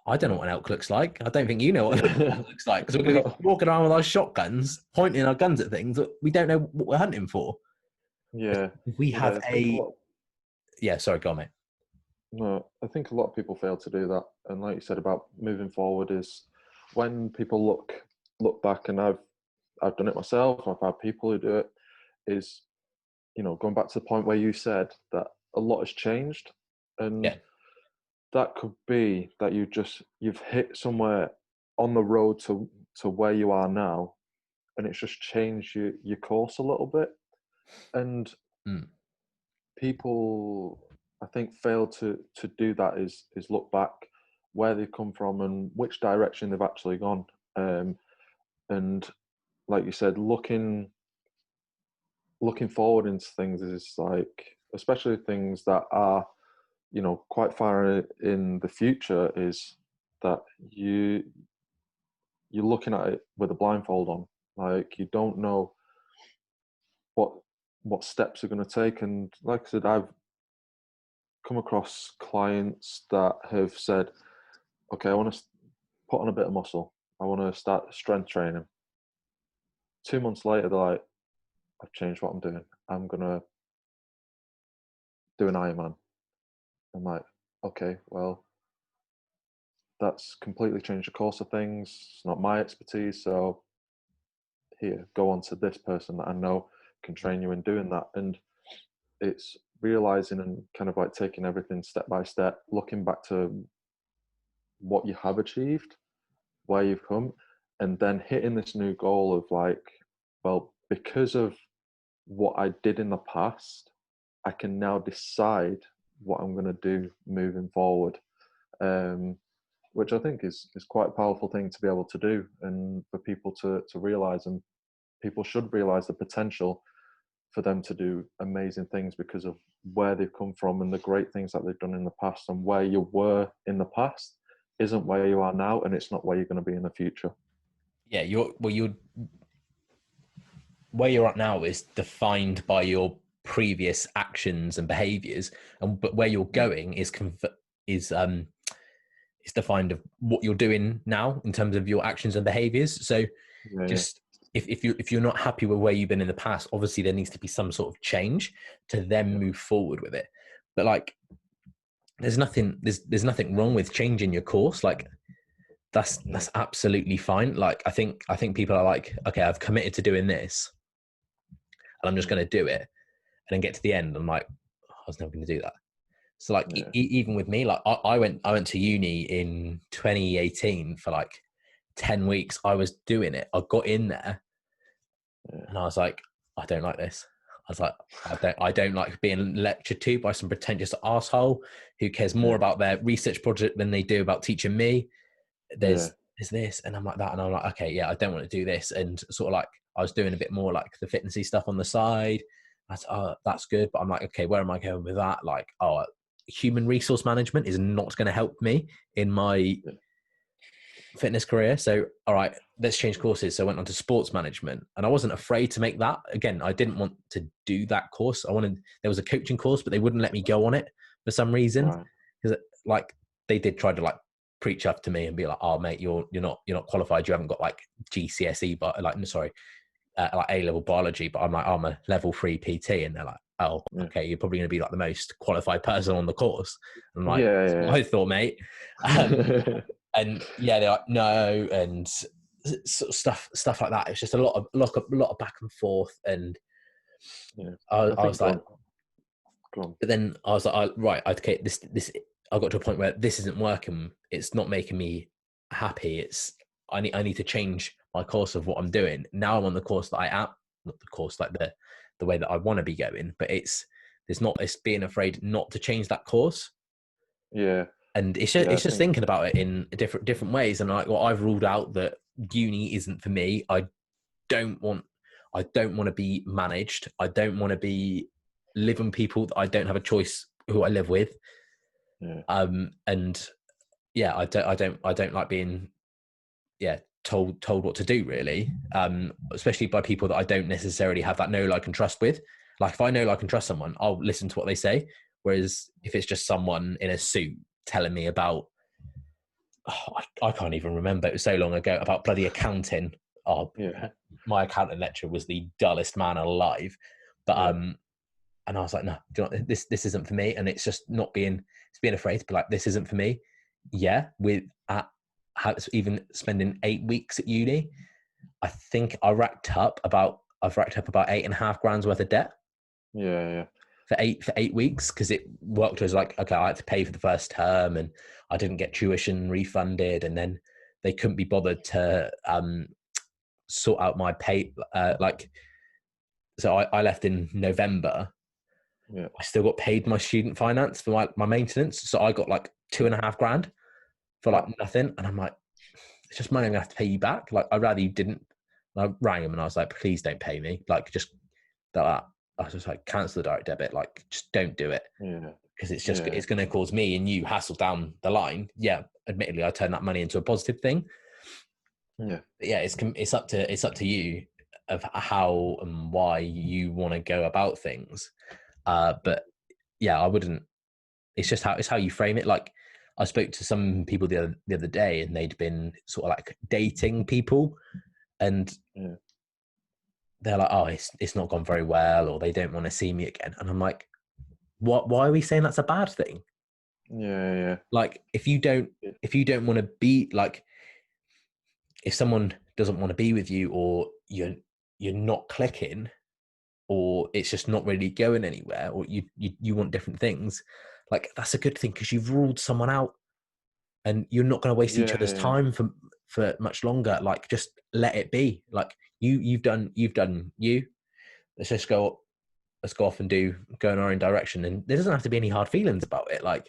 I don't know what an elk looks like. I don't think you know what an elk yeah. looks like, because we're going to be No, walking around with our shotguns, pointing our guns at things that we don't know what we're hunting for. yeah, If we yeah. have I think a lot. yeah, sorry, go on, mate. No, I think a lot of people fail to do that. And like you said about moving forward, is when people look back, and I've done it myself. I've had people who do it. Is, going back to the point where you said that a lot has changed, and Yeah, that could be that you've hit somewhere on the road to where you are now, and it's just changed your course a little bit. And mm. people, I think, fail to do that, is look back where they've come from and which direction they've actually gone. And like you said, looking forward into things is like, especially things that are, quite far in the future, is that you're looking at it with a blindfold on. Like, you don't know what steps are going to take. And like I said, I've come across clients that have said, okay, I want to put on a bit of muscle. I want to start strength training. 2 months later, they're like, I've changed what I'm doing. I'm going to do an Ironman. I'm like, okay, well, that's completely changed the course of things. It's not my expertise. So here, go on to this person that I know can train you in doing that. And it's realizing and kind of like taking everything step by step, looking back to what you have achieved, where you've come, and then hitting this new goal of like, well, because of what I did in the past, I can now decide what I'm going to do moving forward. Which I think is quite a powerful thing to be able to do, and for people to realize, and people should realize the potential for them to do amazing things because of where they've come from and the great things that they've done in the past. And where you were in the past isn't where you are now, and it's not where you're going to be in the future. Yeah, you're where you're at now is defined by your previous actions and behaviors, and but where you're Yeah, going is defined of what you're doing now in terms of your actions and behaviors. So yeah, yeah, just if you're not happy with where you've been in the past, obviously there needs to be some sort of change to then yeah, move forward with it. But like, there's nothing wrong with changing your course. Like, yeah, that's absolutely fine. Like, I think people are like, okay, I've committed to doing this, and I'm just yeah, going to do it, and then get to the end, I'm like, I was never going to do that. So like Yeah. even with me, like I went to uni in 2018 for like 10 weeks. I was doing it. I got in there Yeah. and I was like, I don't like this. I was like, I don't like being lectured to by some pretentious asshole who cares more Yeah. about their research project than they do about teaching me. Yeah. There's this, and I'm like that, and I'm like, okay, yeah, I don't want to do this. And sort of like I was doing a bit more like the fitnessy stuff on the side. I was, oh, that's good, but I'm like, okay, where am I going with that? Like, oh, human resource management is not going to help me in my Yeah. fitness career. So, all right, let's change courses. So I went on to sports management, and I wasn't afraid to make that. Again, I didn't want to do that course. There was a coaching course, but they wouldn't let me go on it for some reason. Right. Because like they did try to like preach up to me and be like, oh mate, you're not qualified. You haven't got like GCSE, but like, no, sorry, like A-level biology. But I'm like, I'm a level 3 PT. And they're like, oh, Yeah. okay, you're probably going to be like the most qualified person on the course. And I'm like, that's what Yeah. I thought, mate. Yeah. And yeah, they're like, no, and sort of stuff like that. It's just a lot of back and forth, and Yeah. I I think was like, go on. but then I was like, right, okay, this I got to a point where this isn't working. It's not making me happy. I need to change my course of what I'm doing. Now I'm on the course that I am, not the course like the way that I want to be going, but it's being afraid not to change that course. Yeah. And it's just, Yeah. I it's just think. thinking about it in different ways. And like, well, I've ruled out that uni isn't for me. Don't want I don't want to be managed. I don't want to be living people that I don't have a choice who I live with. Yeah. And yeah, I don't like being told what to do really. Especially by people that I don't necessarily have that know, like, and trust with. Like if I know, like, and trust someone, I'll listen to what they say. Whereas if it's just someone in a suit telling me about, oh, I can't even remember. It was so long ago about bloody accounting. Oh, Yeah. my accounting lecturer was the dullest man alive. But Yeah. and I was like, no, do you know what? This isn't for me. And it's just it's being afraid to be like, this isn't for me. Yeah, with even spending 8 weeks at uni, I think I've racked up about 8.5 grand's worth of debt Yeah. for 8 weeks, because it worked as like, okay, I had to pay for the first term and I didn't get tuition refunded, and then they couldn't be bothered to sort out my pay. So I left in November. Yeah. I still got paid my student finance for my maintenance, so I got like 2.5 grand for like Wow. nothing, and I'm like, it's just money I'm gonna have to pay you back. Like I'd rather you didn't. And I rang him and I was like, please don't pay me. Like just that. I was just like, cancel the direct debit. Like just don't do it, Yeah. because Yeah. it's going to cause me and you hassle down the line. Yeah, admittedly, I turned that money into a positive thing. Yeah. But yeah, it's up to you of how and why you want to go about things. But yeah, I wouldn't. It's how you frame it. Like I spoke to some people the other day, and they'd been sort of like dating people, and Yeah. they're like, oh, it's not gone very well, or they don't want to see me again. And I'm like, what? Why are we saying that's a bad thing? Yeah. Like if you don't want to be like, if someone doesn't want to be with you, or you're not clicking, or it's just not really going anywhere, or you want different things, like that's a good thing, because you've ruled someone out, and you're not going to waste each other's Yeah. time for much longer. Like just let it be. Like you've done you. Let's just let's go off and go in our own direction, and there doesn't have to be any hard feelings about it. Like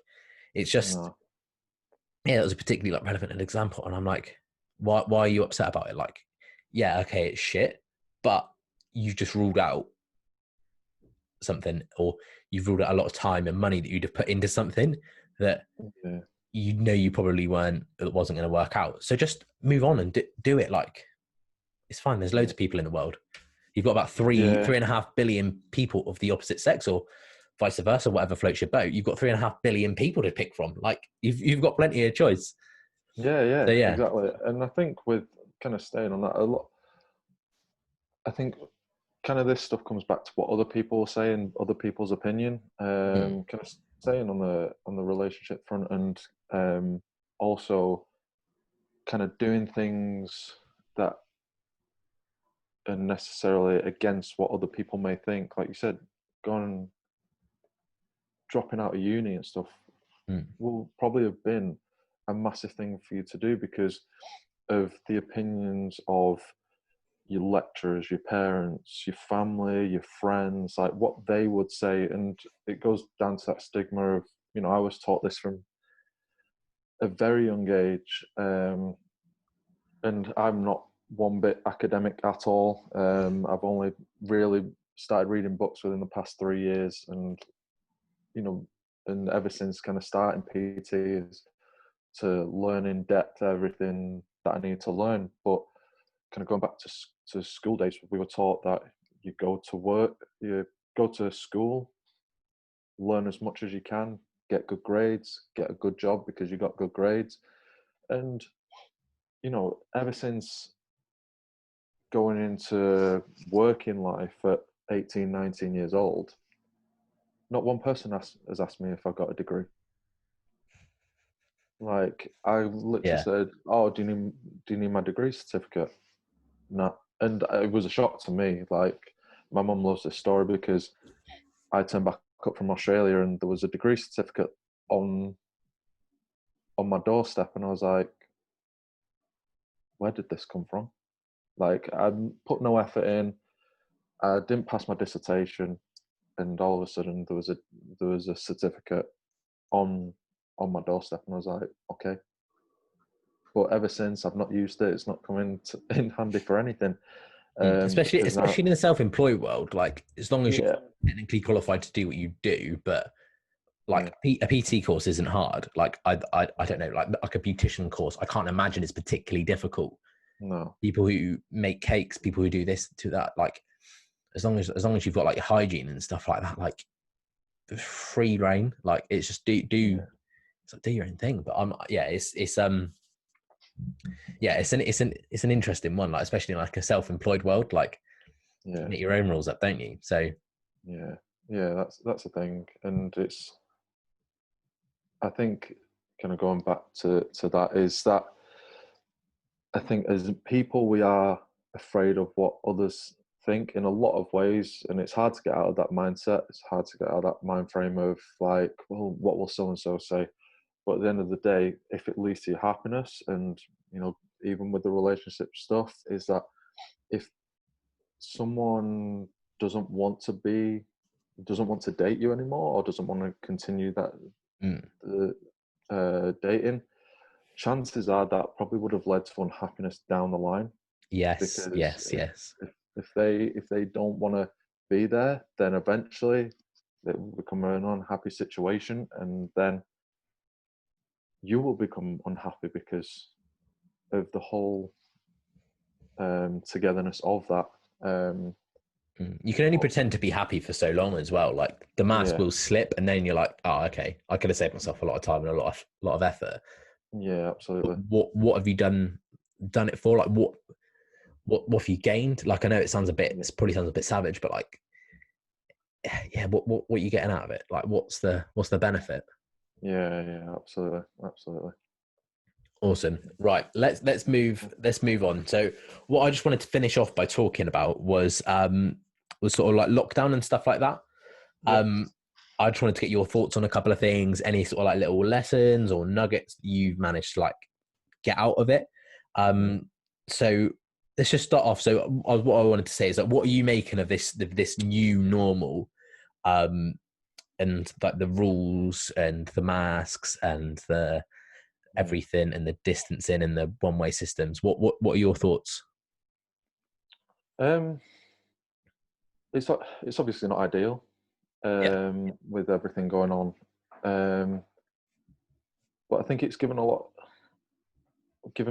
it's just, No. yeah, that was a particularly like relevant example, and I'm like, why are you upset about it? Like, yeah, okay, it's shit, but you've just ruled out something, or you've ruled out a lot of time and money that you'd have put into something that Yeah. you probably it wasn't going to work out. So just move on and do it. Like it's fine. There's loads Yeah. of people in the world. You've got about three Yeah. three and a half billion people of the opposite sex, or vice versa, whatever floats your boat. You've got 3.5 billion people to pick from. Like you've got plenty of choice. Yeah. So yeah. Exactly. And I think with kind of staying on that a lot, I think kind of this stuff comes back to what other people say and other people's opinion. Mm, Kind of staying on the relationship front, and also kind of doing things that are necessarily against what other people may think. Like you said, go and dropping out of uni and stuff Mm. will probably have been a massive thing for you to do because of the opinions of your lecturers, your parents, your family, your friends, like what they would say. And it goes down to that stigma of, I was taught this from a very young age. And I'm not one bit academic at all. I've only really started reading books within the past 3 years. And ever since kind of starting PT is to learn in depth everything that I need to learn. But kind of going back to school days, we were taught that you go to work, you go to school, learn as much as you can, get good grades, get a good job because you got good grades. And, ever since going into working life at 18, 19 years old, not one person has asked me if I've got a degree. Like, I literally Yeah. said, "Oh, do you need my degree certificate?" No. And it was a shock to me. Like, my mum loves this story because I turned back up from Australia and there was a degree certificate on my doorstep, and I was like, "Where did this come from?" Like, I put no effort in. I didn't pass my dissertation, and all of a sudden there was a certificate on my doorstep, and I was like, "Okay." But ever since, I've not used it. It's not come in handy for anything. Especially Because now, especially in the self-employed world, like as long as you're yeah, technically qualified to do what you do, but yeah, like a PT course isn't hard. Like I don't know, like a beautician course, I can't imagine it's particularly difficult. no, People who make cakes, people who do this to that, like as long as you've got like hygiene and stuff like that, like free reign. Like it's just yeah, do your own thing. But yeah, it's an interesting one, like especially in like a self-employed world, like you yeah, make your own rules up, don't you? So yeah, yeah. That's the thing, and I think, kind of going back to that, is that I think as people we are afraid of what others think in a lot of ways, and it's hard to get out of that mindset. It's hard to get out of that mind frame of like, well, what will so and so say? But at the end of the day, if it leads to your happiness, and even with the relationship stuff, is that if someone doesn't want to date you anymore, or doesn't want to continue that mm, dating, chances are that probably would have led to unhappiness down the line. yes, Because yes, yes. if they don't want to be there, then eventually it will become an unhappy situation, and then you will become unhappy because of the whole togetherness of that. You can only But pretend to be happy for so long as well. Like the mask yeah, will slip, and then you're like, "Oh, okay, I could have saved myself a lot of time and a lot of effort." yeah, But absolutely. what have you done it for? Like what have you gained? Like I know Yeah, it probably sounds a bit savage, but like yeah, what are you getting out of it? Like what's the benefit? yeah, yeah, absolutely, absolutely. Awesome. Right. Let's move on. So what I just wanted to finish off by talking about was sort of like lockdown and stuff like that. Yep. Um I just wanted to get your thoughts on a couple of things, any sort of like little lessons or nuggets you've managed to like get out of it. Mm. So let's just start off. So what I wanted to say is that what are you making of this new normal, um, and like the rules and the masks and the Mm. everything and the distancing and the one-way systems? What are your thoughts? Um, it's obviously not ideal, Yeah, with everything going on, but I think it's given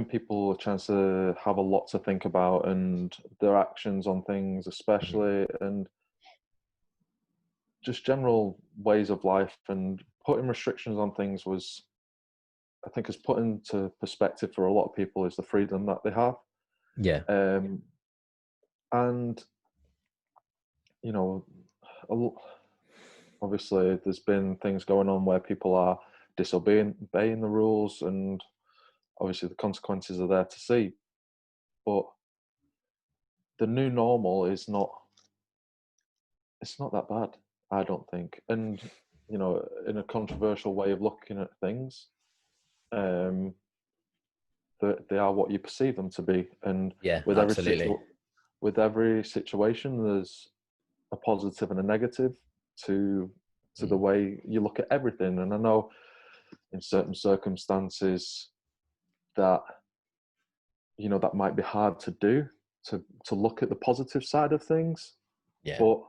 people a chance to have a lot to think about, and their actions on things, mhm. especially, and just general ways of life, and putting restrictions on things was, I think, has put into perspective for a lot of people is the freedom that they have. Yeah, Um, and you know, a l- obviously there's been things going on where people are obeying the rules, and obviously the consequences are there to see. But the new normal is not, it's not that bad, I don't think. And you know, in a controversial way of looking at things, um, they are what you perceive them to be. And Yeah, with every absolutely. with every situation, there's a positive and a negative to the Mm. way you look at everything. And I know in certain circumstances that, you know, that might be hard to do, to look at the positive side of things, Yeah. but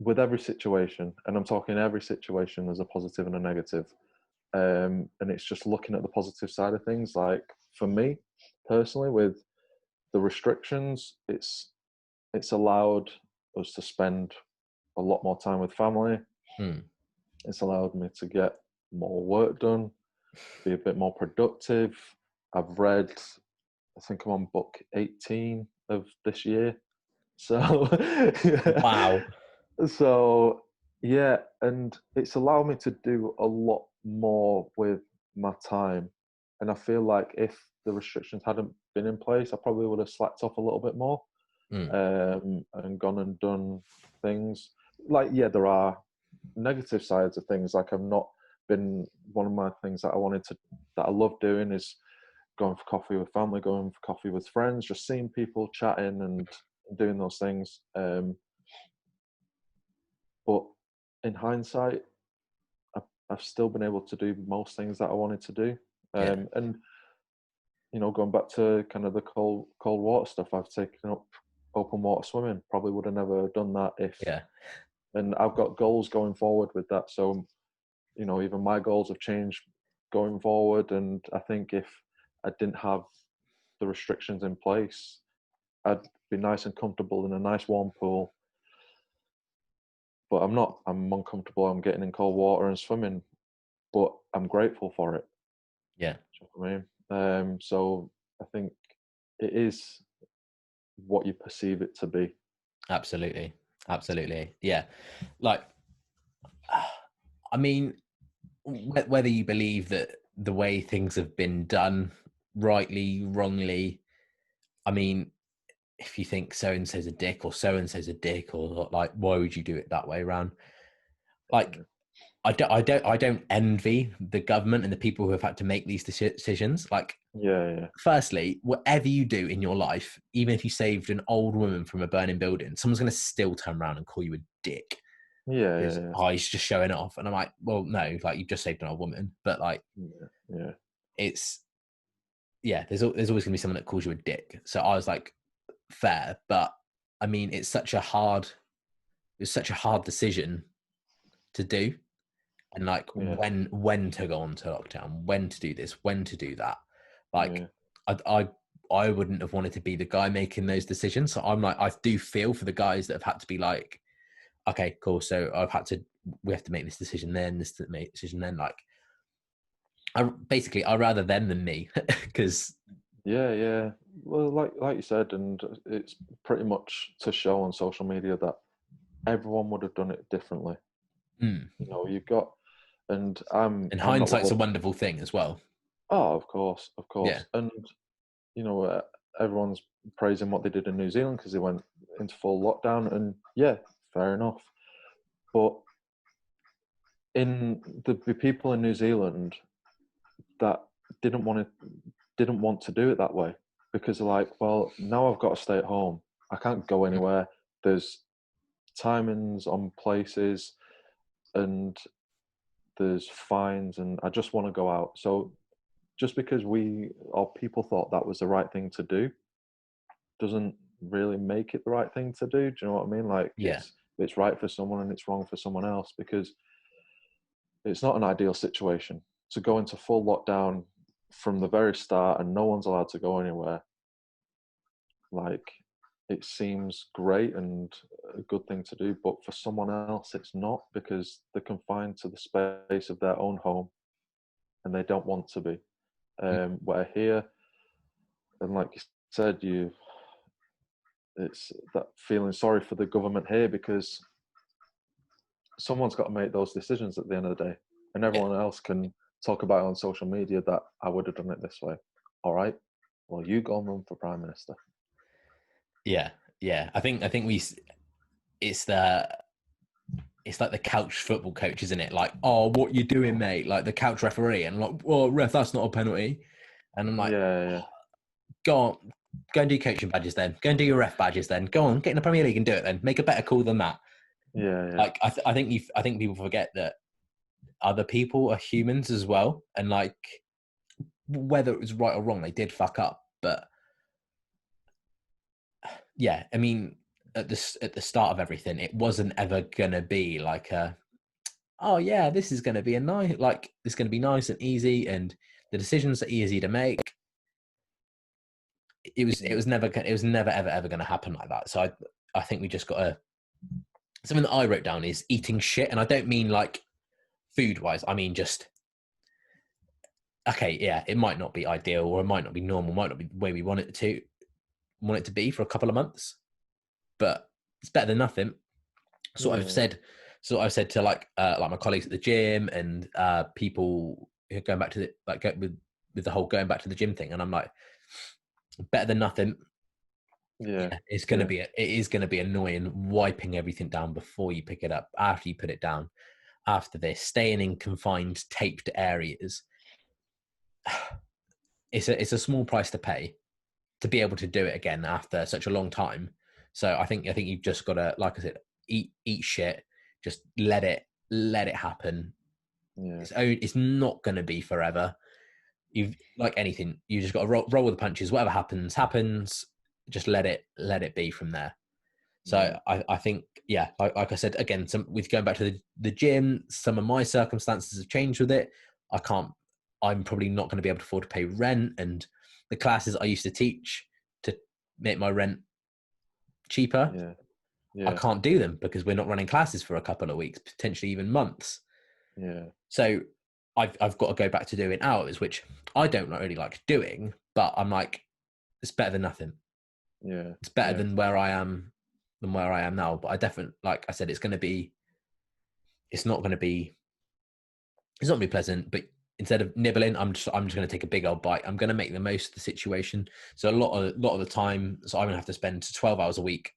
with every situation, and I'm talking every situation, there's a positive and a negative. And it's just looking at the positive side of things. Like for me personally, with the restrictions, it's allowed us to spend a lot more time with family. Mm. It's allowed me to get more work done, be a bit more productive. I've read, I think I'm on book 18 of this year. So, Wow. so yeah, and it's allowed me to do a lot more with my time. And I feel like if the restrictions hadn't been in place, I probably would have slacked off a little bit more, Mm. and gone and done things. Like, yeah, there are negative sides of things. Like, I've not been, one of my things that that I love doing is going for coffee with family, going for coffee with friends, just seeing people, chatting and doing those things. But in hindsight, I've still been able to do most things that I wanted to do. Yeah. And you know, going back to kind of the cold water stuff, I've taken up open water swimming. Probably would have never done that if. Yeah. And I've got goals going forward with that. So, you know, even my goals have changed going forward. And I think if I didn't have the restrictions in place, I'd be nice and comfortable in a nice warm pool. But I'm not. I'm uncomfortable. I'm getting in cold water and swimming, but I'm grateful for it. Yeah. Do you know what I mean? So I think it is what you perceive it to be. Absolutely. Absolutely. Yeah. Like, I mean, whether you believe that the way things have been done, rightly, wrongly, I mean, if you think so and so's a dick or so and so's a dick, or like, why would you do it that way around? Like, Yeah, I don't envy the government and the people who have had to make these decisions. Like, yeah, firstly, whatever you do in your life, even if you saved an old woman from a burning building, someone's going to still turn around and call you a dick yeah, because, yeah, oh, he's just showing off. And I'm like, well, no, like, you've just saved an old woman. But like, yeah, yeah, it's, yeah, there's always going to be someone that calls you a dick. So I was like, fair. But I mean, it's such a hard decision to do. And like, yeah, when to go on to lockdown, when to do this, when to do that. Like, yeah, I wouldn't have wanted to be the guy making those decisions. So I'm like, I do feel for the guys that have had to be like, okay, cool. So we have to make this decision then, this decision then. Like, I'd rather them than me because yeah, yeah. Well, like you said, and it's pretty much to show on social media that everyone would have done it differently. You know, you've got, and and I'm not hindsight's a one. wonderful thing as well. Oh, of course, of Yeah. course, and you know, everyone's praising what they did in New Zealand because they went into full lockdown, and yeah, fair enough. But in the people in New Zealand that didn't want to didn't want to do it that way because they're like, well, now I've got to stay at home. I can't go anywhere. There's timings on places, and there's fines, and I just want to go out. So just because we or people thought that was the right thing to do doesn't really make it the right thing to do. Do you know what I mean? Like, Yeah. it's right for someone and it's wrong for someone else, because it's not an ideal situation to go into full lockdown from the very start and no one's allowed to go anywhere. Like, it seems great and a good thing to do, but for someone else it's not, because they're confined to the space of their own home and they don't want to be. Where here, and like you said, it's that feeling sorry for the government here, because someone's got to make those decisions at the end of the day, and Yeah. everyone else can talk about it on social media that I would have done it this way. All right, well, you go and run for prime minister. Yeah. Yeah. I think it's the it's like the couch football coach, isn't it? Like, oh, what you doing, mate? Like the couch referee, and like, well, ref, that's not a penalty. And I'm like, Yeah, go on, go and do coaching badges then. Go and do your ref badges then. Go on, get in the Premier League and do it then. Make a better call than that. yeah, Like, I think people forget that other people are humans as well, and like whether it was right or wrong, they did fuck up. But yeah, I mean, at the start of everything, it wasn't ever gonna be like a, oh yeah, this is gonna be a nice, like it's gonna be nice and easy, and the decisions are easy to make. It was never ever gonna happen like that. So I think we just got to, something that I wrote down is eating shit, and I don't mean like food wise. I mean just, okay, yeah, it might not be ideal, or it might not be normal, might not be the way we want it to be for a couple of months, but it's better than nothing. So I've yeah, said, to like my colleagues at the gym and people who are going back to the, like with the whole going back to the gym thing, and I'm like, better than nothing. yeah, Yeah, it's gonna yeah, be it is gonna be annoying wiping everything down before you pick it up, after you put it down, after this, staying in confined, taped areas. It's a small price to pay to be able to do it again after such a long time. So I think you've just got to, like I said, eat shit, just let it happen. yeah, It's not going to be forever. You've, like anything, you just got to roll with the punches. Whatever happens. Just let it be from there. So yeah, I think, yeah, like I said, again, with going back to the gym, some of my circumstances have changed with it. I'm probably not going to be able to afford to pay rent, and the classes I used to teach to make my rent cheaper, yeah, I yeah, can't do them because we're not running classes for a couple of weeks, potentially even months. yeah, So I've got to go back to doing hours, which I don't really like doing, but I'm like, it's better than nothing. yeah, It's better yeah, than where I am now. But I definitely, like I said, it's not going to be, it's not going to be pleasant. But instead of nibbling, I'm just going to take a big old bite. I'm going to make the most of the situation. So a lot of the time, so I'm going to have to spend 12 hours a week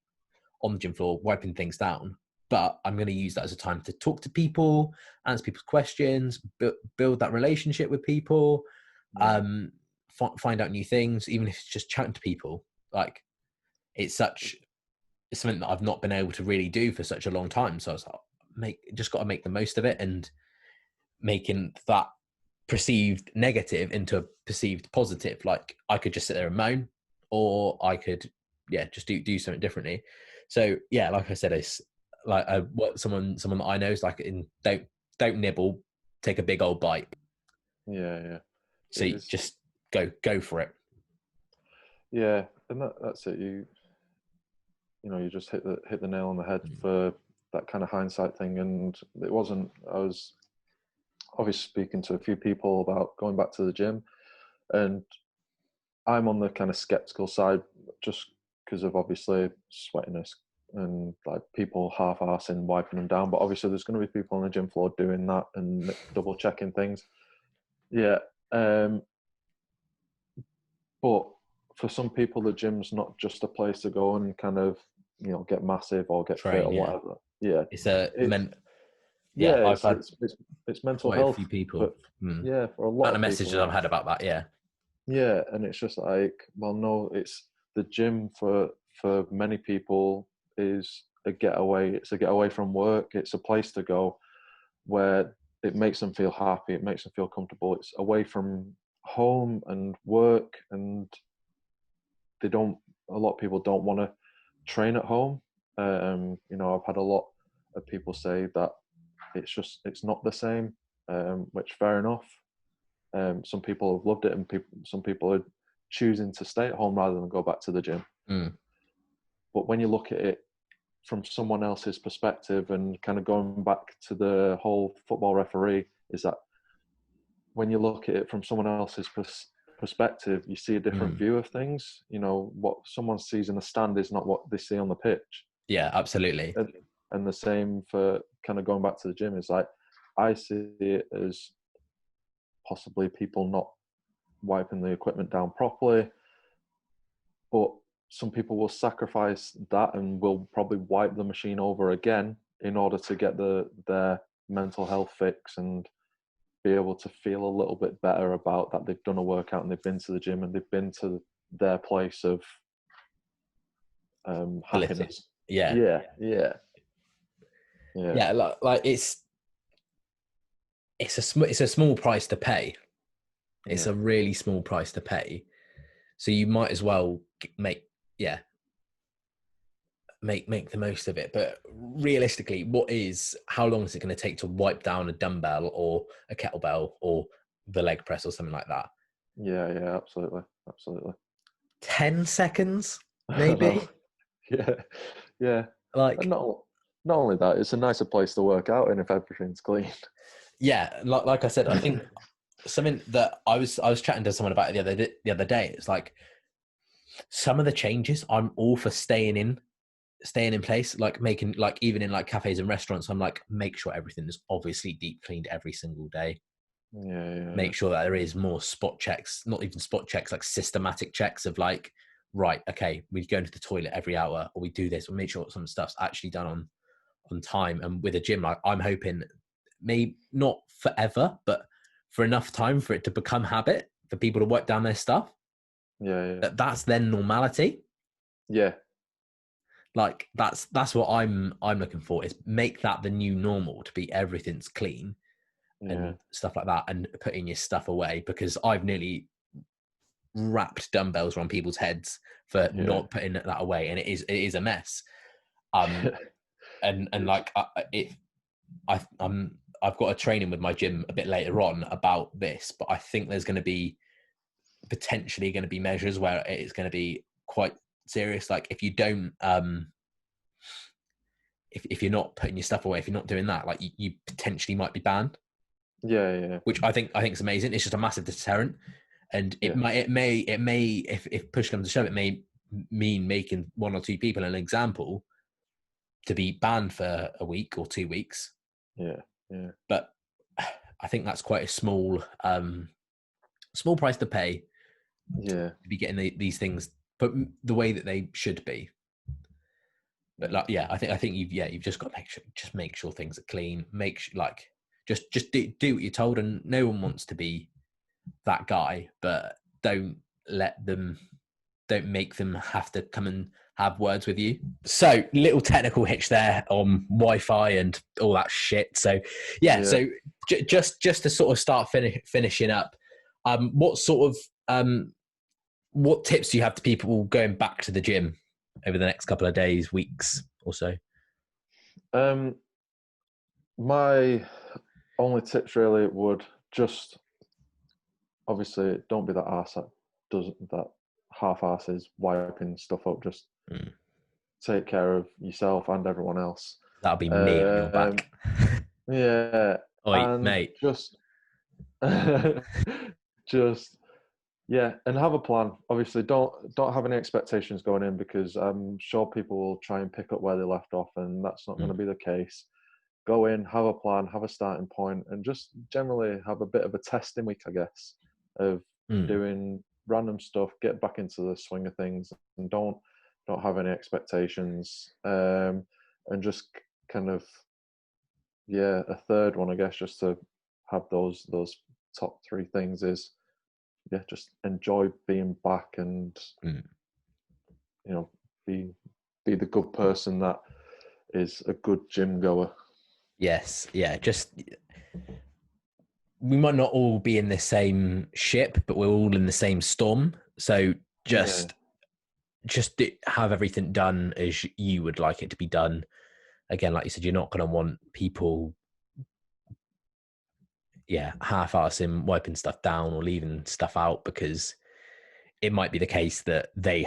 on the gym floor wiping things down. But I'm going to use that as a time to talk to people, answer people's questions, build that relationship with people, yeah, find out new things, even if it's just chatting to people. Like, it's such, it's something that I've not been able to really do for such a long time. So I was like, just got to make the most of it, and making that perceived negative into a perceived positive. Like, I could just sit there and moan, or I could, yeah, just do something differently. So yeah, like I said, it's like what someone that I know is like, don't nibble, take a big old bite. yeah, yeah. So It you is, just go for it. yeah, and that's it. You know, you just hit the nail on the head for that kind of hindsight thing. And it wasn't. I was obviously speaking to a few people about going back to the gym, and I'm on the kind of skeptical side, just because of obviously sweatiness and like people half-arsing wiping them down. But obviously, there's going to be people on the gym floor doing that and double checking things. Yeah, um, but for some people, the gym's not just a place to go and kind of, you know, get massive or get fit Train, or yeah. whatever. Yeah, It's a it's yeah. yeah, I've had it's mental quite a few health, people. but yeah, for a lot Amount of of messages people, I've had about that. Yeah, yeah, and it's just like, well, no, it's the gym for many people is a getaway. It's a getaway from work. It's a place to go where it makes them feel happy. It makes them feel comfortable. It's away from home and work, and they don't. A lot of people don't want to train at home. You know, I've had a lot of people say that it's not the same, which fair enough. Some people have loved it, and some people are choosing to stay at home rather than go back to the gym. mm. But when you look at it from someone else's perspective, and kind of going back to the whole football referee, is that when you look at it from someone else's perspective, you see a different Mm. view of things. You know, what someone sees in the stand is not what they see on the pitch. Yeah, absolutely. And, and the same for kind of going back to the gym is like, I see it as possibly people not wiping the equipment down properly, but some people will sacrifice that and will probably wipe the machine over again in order to get their mental health fix and be able to feel a little bit better about that they've done a workout and they've been to the gym and they've been to their place of happiness. Yeah. Yeah. Like it's a small price to pay. It's a really small price to pay. So you might as well make the most of it. But realistically, how long is it going to take to wipe down a dumbbell or a kettlebell or the leg press or something like that? Yeah, absolutely. 10 seconds, I know. maybe? Yeah. Like, And not only that, it's a nicer place to work out in if everything's clean. yeah, like I said, I think something that I was chatting to someone about it the other day. It's like some of the changes I'm all for staying in place, like making, like even in like cafes and restaurants, I'm like, make sure everything is obviously deep cleaned every single day. Make sure that there is more spot checks, not even spot checks, like systematic checks of like, right, okay, we go into the toilet every hour, or we do this, or make sure some stuff's actually done on time. And with a gym, like I'm hoping maybe not forever, but for enough time for it to become habit for people to wipe down their stuff. That's then normality. Yeah. Like that's what I'm looking for, is make that the new normal, to be everything's clean and stuff like that, and putting your stuff away, because I've nearly wrapped dumbbells around people's heads for not putting that away, and it is a mess. And like I've got a training with my gym a bit later on about this, but I think there's going to be potentially going to be measures where it's going to be quite serious. Like if you don't if you're not putting your stuff away, if you're not doing that, like you potentially might be banned. Which I think is amazing. It's just a massive deterrent, and it may if push comes to shove, it may mean making one or two people an example to be banned for a week or 2 weeks. But I think that's quite a small price to pay to be getting these things but the way that they should be. But like, I think you've just got to make sure things are clean. Just do what you're told, and no one wants to be that guy, but don't make them have to come and have words with you. So little technical hitch there on Wi-Fi and all that shit. So so just to sort of start finishing up, what sort of what tips do you have to people going back to the gym over the next couple of days, weeks or so? My only tips really would just, obviously, don't be that arse that half-arse is wiping stuff up. Just take care of yourself and everyone else. That'll be me on your back. Yeah. Oi, and mate. Just and have a plan. Obviously, don't have any expectations going in, because I'm sure people will try and pick up where they left off, and that's not going to be the case. Go in, have a plan, have a starting point, and just generally have a bit of a testing week, I guess, of doing random stuff, get back into the swing of things, and don't have any expectations. And just kind of, a third one, I guess, just to have those top three things is, just enjoy being back, and be the good person that is a good gym goer. Yes, just we might not all be in the same ship, but we're all in the same storm. So just have everything done as you would like it to be done. Again, like you said, you're not going to want people half-assing, wiping stuff down or leaving stuff out, because it might be the case that they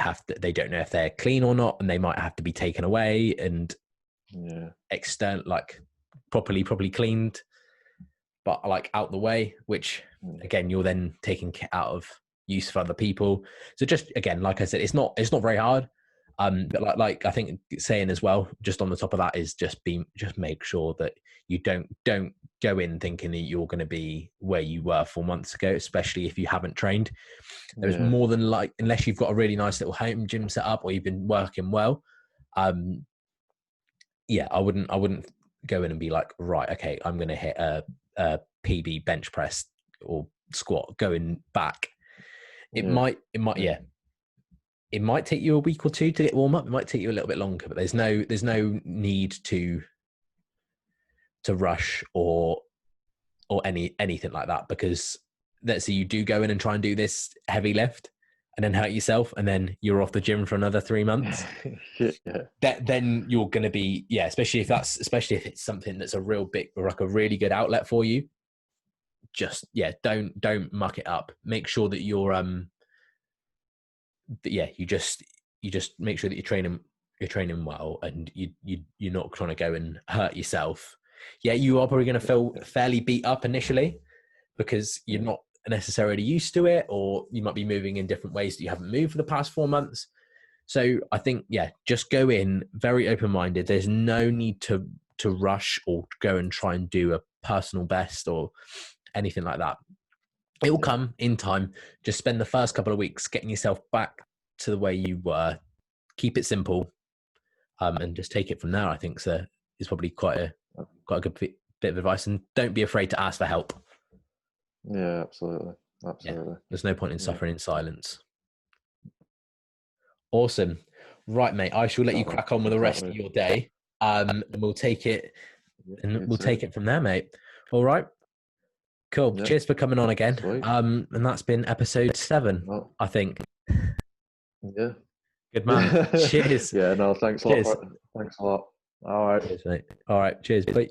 don't know if they're clean or not, and they might have to be taken away and like properly cleaned, but like out the way, which again, you're then taking out of use for other people. So just, again, like I said, it's not very hard. But like I think saying as well, just on the top of that, is just make sure that you don't go in thinking that you're going to be where you were 4 months ago, especially if you haven't trained. There's more than unless you've got a really nice little home gym set up or you've been working well. I wouldn't go in and be like, right, okay, I'm going to hit a PB bench press or squat going back. It might, yeah. It might take you a week or two to get warm up. It might take you a little bit longer, but there's no need to rush or anything like that, because let's say you do go in and try and do this heavy lift and then hurt yourself and then you're off the gym for another 3 months. Then you're going to be, especially if it's something that's a real big or like a really good outlet for you. Just don't muck it up. Make sure that you're you just make sure that you're training well, and you're not trying to go and hurt yourself. You are probably going to feel fairly beat up initially because you're not necessarily used to it, or you might be moving in different ways that you haven't moved for the past 4 months. So I think, just go in very open-minded. There's no need to rush or go and try and do a personal best or anything like that. It will come in time. Just spend the first couple of weeks getting yourself back to the way you were. Keep it simple, and just take it from there. I think so. Is probably quite a good bit of advice, and don't be afraid to ask for help. Yeah, absolutely. There's no point in suffering in silence. Awesome. Right, mate. I shall let you crack on with the rest of your day. And we'll take it take it from there, mate. All right. Cool. Yeah. Cheers for coming on again. And that's been episode 7, I think. Yeah. Good man. Cheers. Yeah, no, thanks a lot. Thanks a lot. All right. Cheers, mate. All right. Cheers. Bye.